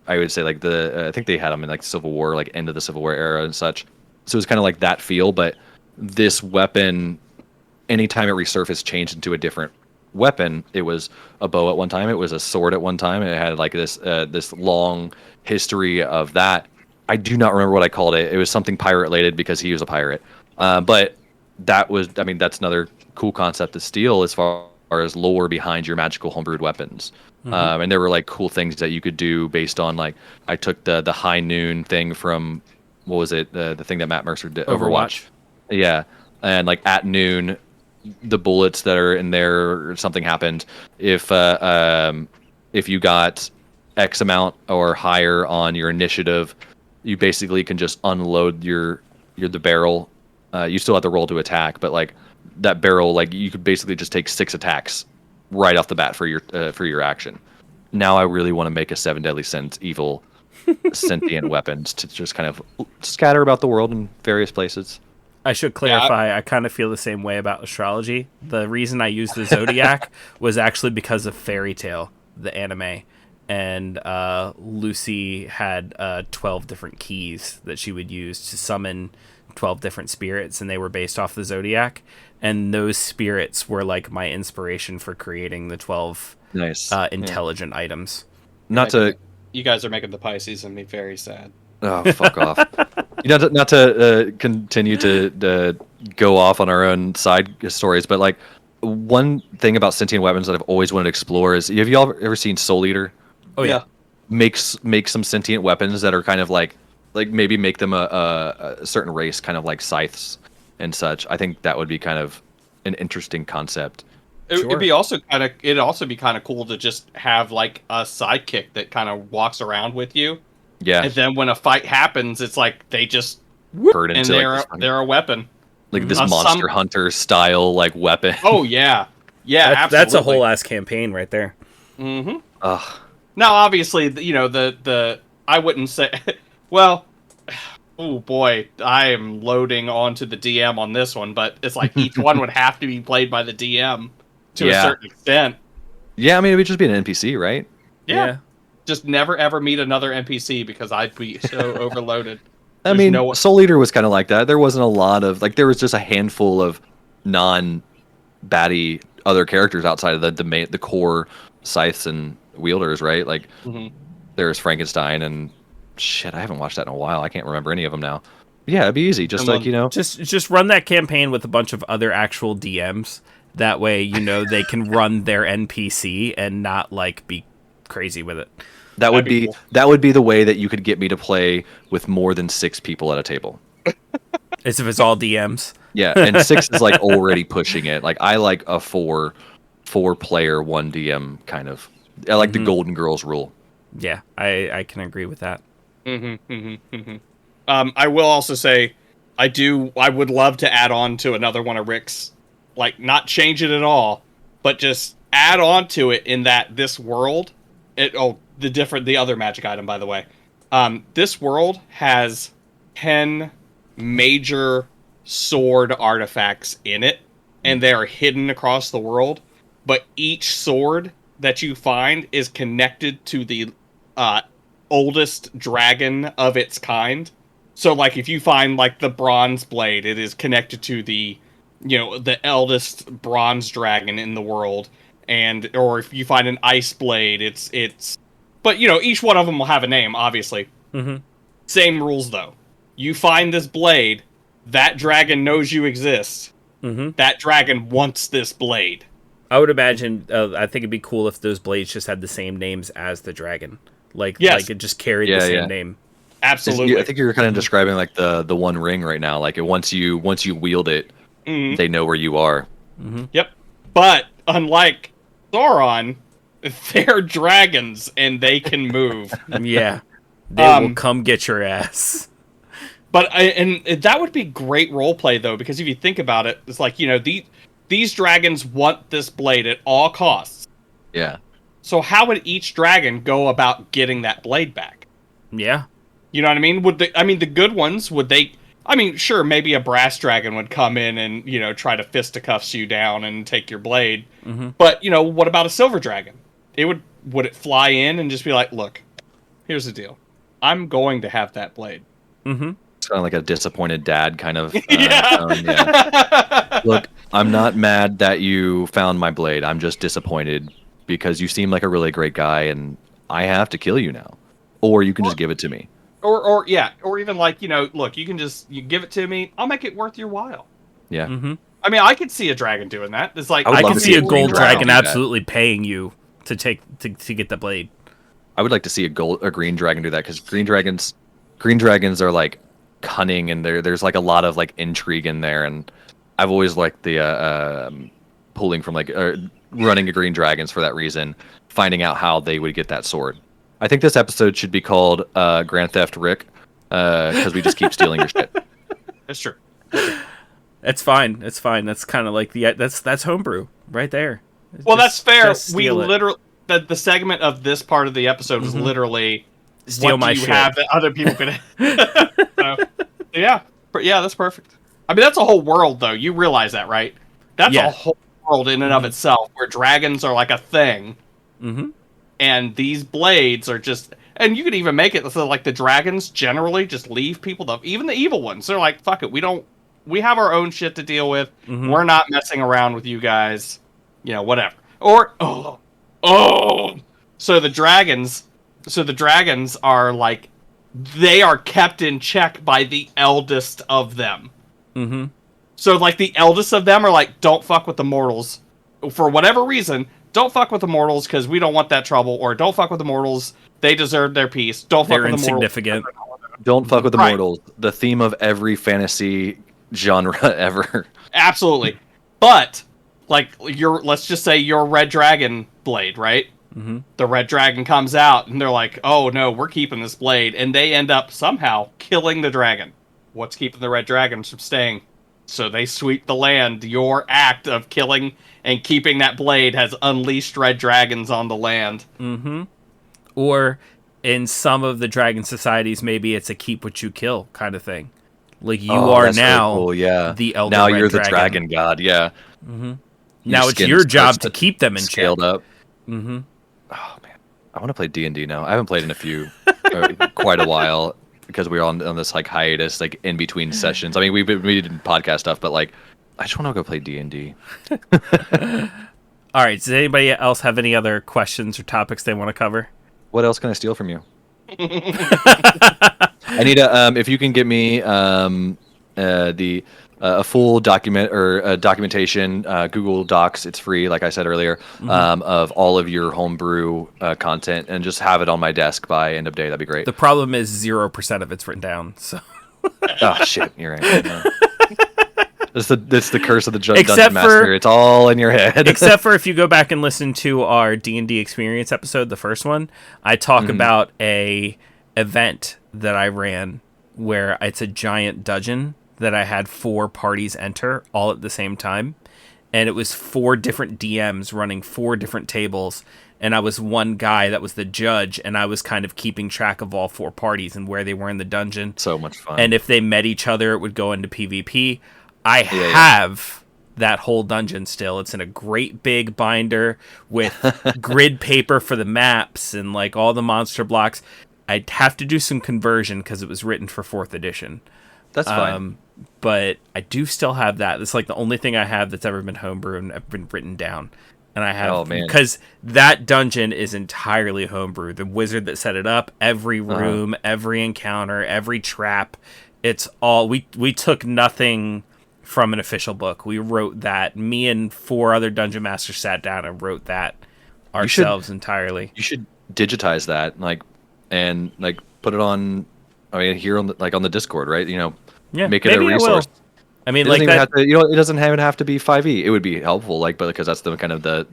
I would say like I think they had them in like Civil War, like end of the Civil War era and such. So it was kind of like that feel, but this weapon, anytime it resurfaced, changed into a different weapon. It was a bow at one time. It was a sword at one time. It had like this long history of that. I do not remember what I called it. It was something pirate related because he was a pirate. But that was, I mean, that's another cool concept to steal as far as lore behind your magical homebrewed weapons. And there were like cool things that you could do based on like I took the high noon thing from what was it the thing that Matt Mercer did, Overwatch. Yeah, and like at noon, the bullets that are in there, something happened. If you got X amount or higher on your initiative, you basically can just unload the barrel. You still have to roll to attack, but like that barrel, like you could basically just take 6 attacks right off the bat for your action. Now I really want to make a 7 Deadly Sins evil sentient weapons to just kind of scatter about the world in various places. I should clarify, I kind of feel the same way about astrology. The reason I used the Zodiac was actually because of Fairy Tail, the anime. And Lucy had 12 different keys that she would use to summon 12 different spirits, and they were based off the Zodiac. And those spirits were like my inspiration for creating the 12 intelligent items. You guys are making the Pisces and me very sad. Oh, fuck off. Not to continue to go off on our own side stories, but like one thing about sentient weapons that I've always wanted to explore is, have you all ever seen Soul Eater? Oh yeah. Make some sentient weapons that are kind of like maybe make them a certain race, kind of like scythes and such. I think that would be kind of an interesting concept. It'd be also kind of cool to just have like a sidekick that kind of walks around with you. Yeah. And then when a fight happens, it's like they just turn into they're a weapon. Like this Monster Hunter style like weapon. Oh yeah. Yeah, absolutely. That's a whole ass campaign right there. Mm-hmm. Ugh. Now obviously, the I wouldn't say well, oh boy, I am loading onto the DM on this one, but it's like each one would have to be played by the DM to a certain extent. Yeah, I mean it would just be an NPC, right? Yeah. Just never ever meet another NPC because I'd be so overloaded. I mean, Soul Eater was kind of like that. There wasn't a lot of there was just a handful of non-baddie other characters outside of the core scythes and wielders, right? Like there's Frankenstein and shit. I haven't watched that in a while. I can't remember any of them now. Yeah, it'd be easy. Just just run that campaign with a bunch of other actual DMs. That way, they can run their NPC and not like be crazy with it. That would be the way that you could get me to play with more than 6 people at a table. As if it's all DMs. Yeah, and 6 is like already pushing it. Like I like a 4 player 1 DM kind of. I like the Golden Girls rule. Yeah, I can agree with that. I will also say I would love to add on to another one of Rick's, like not change it at all, but just add on to it in that this world the other magic item, by the way. This world has 10 major sword artifacts in it, and they are hidden across the world. But each sword that you find is connected to the oldest dragon of its kind. So, like, if you find, like, the bronze blade, it is connected to the eldest bronze dragon in the world. Or if you find an ice blade, it's... But, each one of them will have a name, obviously. Same rules, though. You find this blade, that dragon knows you exist. That dragon wants this blade. I would imagine, I think it'd be cool if those blades just had the same names as the dragon. Like it just carried the same name. Absolutely. I think you're kind of describing like the One Ring right now. Like once you wield it, they know where you are. Yep. But unlike Sauron, they're dragons and they can move. Yeah. They will come get your ass. But that would be great roleplay though, because if you think about it, it's like, these dragons want this blade at all costs. Yeah. So how would each dragon go about getting that blade back? Yeah. You know what I mean? The good ones, sure, maybe a brass dragon would come in and, try to fisticuffs you down and take your blade. But, what about a silver dragon? Would it fly in and just be like, look, Here's the deal. I'm going to have that blade. Mm-hmm. It's kind of like a disappointed dad kind of Yeah. tone, yeah. Look, I'm not mad that you found my blade. I'm just disappointed because you seem like a really great guy, and I have to kill you now. Or you can just give it to me. Or even like, look, you give it to me. I'll make it worth your while. Yeah. Mm-hmm. I mean, I could see a dragon doing that. It's like I love can to see a see a gold green dragon dragon do that. absolutely paying you to get the blade. I would like to see a green dragon do that because green dragons are like cunning, and there's like a lot of like intrigue in there, and I've always liked the pulling from like running a green dragons for that reason, finding out how they would get that sword. I think this episode should be called Grand Theft Rick because we just keep stealing your shit. That's true. It's fine. It's fine. That's kind of like that's homebrew right there. Well, that's fair. just We steal it. literally the segment of this part of the episode was literally Steal what my do you shit. have that other people could. So, yeah, that's perfect. I mean, that's a whole world, though. You realize that, right? That's Yeah. a whole world in and of itself, where dragons are like a thing, Mm-hmm. and these blades are just. And you could even make it so like the dragons generally just leave people. Even the evil ones, they're like, "Fuck it, we have our own shit to deal with. Mhm. We're not messing around with you guys. Whatever." Or so the dragons are like, they are kept in check by the eldest of them. Mm-hmm. So like the eldest of them are like, don't fuck with the mortals for whatever reason. Don't fuck with the mortals because we don't want that trouble. Or don't fuck with the mortals. They deserve their peace. Don't fuck They're with the mortals. insignificant. Don't fuck with the Right. mortals. The theme of every fantasy genre ever. Absolutely. But like let's just say your red dragon blade, right? Mm-hmm. The red dragon comes out and they're like, "Oh no, we're keeping this blade," and they end up somehow killing the dragon. What's keeping the red dragons from staying? So they sweep the land. Your act of killing and keeping that blade has unleashed red dragons on the land. Mm-hmm. Or in some of the dragon societies, maybe it's a keep what you kill kind of thing. Like you are That's really now cool, yeah. the elder Now red you're the dragon god, yeah. Mm-hmm. Now it's skin your job starts to keep them in check. scaled up. Mm-hmm. Oh man, I want to play D&D now. I haven't played in a few, quite a while, because we were on this like hiatus, like in between sessions. I mean, we did podcast stuff, but like, I just want to go play D&D. All right. Does anybody else have any other questions or topics they want to cover? What else can I steal from you? I need if you can get me a full document or documentation, Google Docs. It's free, like I said earlier, of all of your homebrew content, and just have it on my desk by end of day. That'd be great. The problem is 0% of it's written down. So Oh shit, you're right. No. It's the curse of the Except dungeon master. It's all in your head. except for if you go back and listen to our D&D experience episode, the first one, I talk about a event that I ran where it's a giant dungeon that I had 4 parties enter all at the same time, and it was 4 different DMs running 4 different tables, and I was one guy that was the judge, and I was kind of keeping track of all 4 parties and where they were in the dungeon. So much fun. And if they met each other, it would go into PvP. I have that whole dungeon still. It's in a great big binder with grid paper for the maps and like all the monster blocks. I'd have to do some conversion because it was written for 4th edition. That's fine. But I do still have that. It's like the only thing I have that's ever been homebrew and ever been written down. And I have, because that dungeon is entirely homebrew. The wizard that set it up, every room, every encounter, every trap, it's all, we took nothing from an official book. We wrote that. Me and 4 other dungeon masters sat down and wrote that ourselves entirely. You should digitize that, and put it on. I mean, here on the Discord, right? Make it a resource. I mean, it like that. It doesn't even have to be 5e. It would be helpful, but because that's the kind of the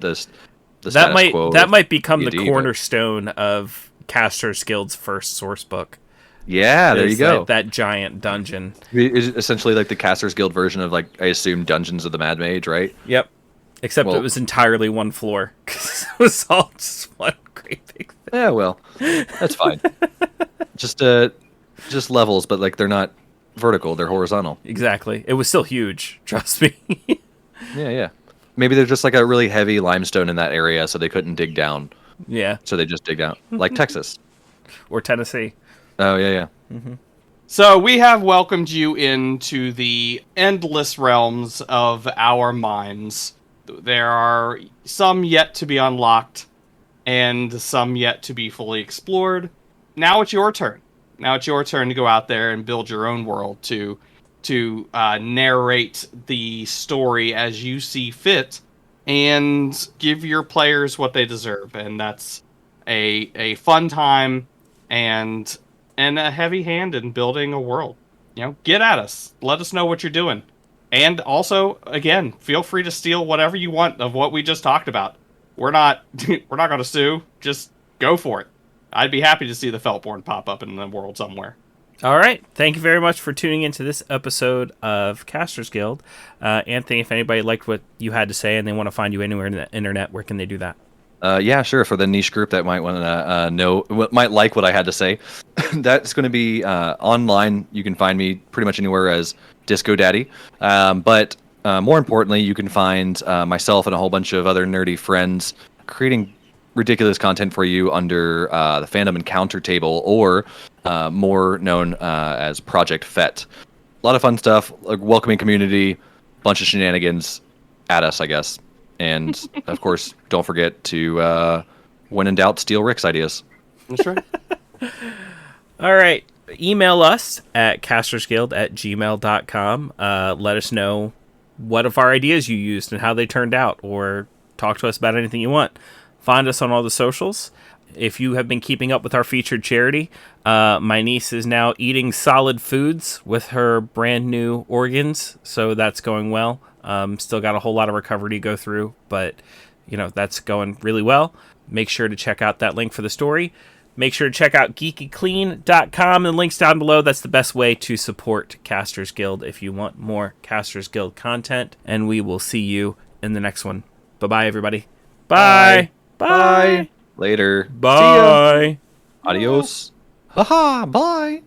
status quo. That might become the D&D, cornerstone of Caster's Guild's first source book. Yeah, there you go. That giant dungeon. It's essentially like the Caster's Guild version of, like, I assume, Dungeons of the Mad Mage, right? Yep. Except it was entirely one floor. Because it was all just one great big thing. Yeah, well, that's fine. just levels, but like they're not vertical; they're horizontal. Exactly. It was still huge. Trust me. Yeah. Maybe they're just like a really heavy limestone in that area, so they couldn't dig down. Yeah. So they just dig out, like Texas. or Tennessee. Oh, yeah. So we have welcomed you into the endless realms of our minds. There are some yet to be unlocked, and some yet to be fully explored. Now it's your turn. Now it's your turn to go out there and build your own world, to narrate the story as you see fit, and give your players what they deserve. And that's a fun time and a heavy hand in building a world. Get at us. Let us know what you're doing. And also, again, feel free to steal whatever you want of what we just talked about. We're not going to sue. Just go for it. I'd be happy to see the Feltborn pop up in the world somewhere. All right. Thank you very much for tuning into this episode of Casters Guild. Anthony, if anybody liked what you had to say and they want to find you anywhere in the internet, where can they do that? Yeah, sure. For the niche group that might want to might like what I had to say, that's going to be online. You can find me pretty much anywhere as Disco Daddy. But more importantly, you can find myself and a whole bunch of other nerdy friends creating ridiculous content for you under the Fandom Encounter table, or more known as Project FET. A lot of fun stuff, a welcoming community, bunch of shenanigans at us, I guess. And, of course, don't forget to, when in doubt, steal Rick's ideas. That's right. All right. Email us at castersguild@gmail.com. Let us know what of our ideas you used and how they turned out, or talk to us about anything you want. Find us on all the socials. If you have been keeping up with our featured charity, my niece is now eating solid foods with her brand new organs, so that's going well. Still got a whole lot of recovery to go through, but that's going really well. Make sure to check out that link for the story. Make sure to check out geekyclean.com and links down below. That's the best way to support Casters Guild if you want more Casters Guild content. And we will see you in the next one. Bye-bye, everybody. Bye. Bye. Later. Bye. Adios. Haha, bye.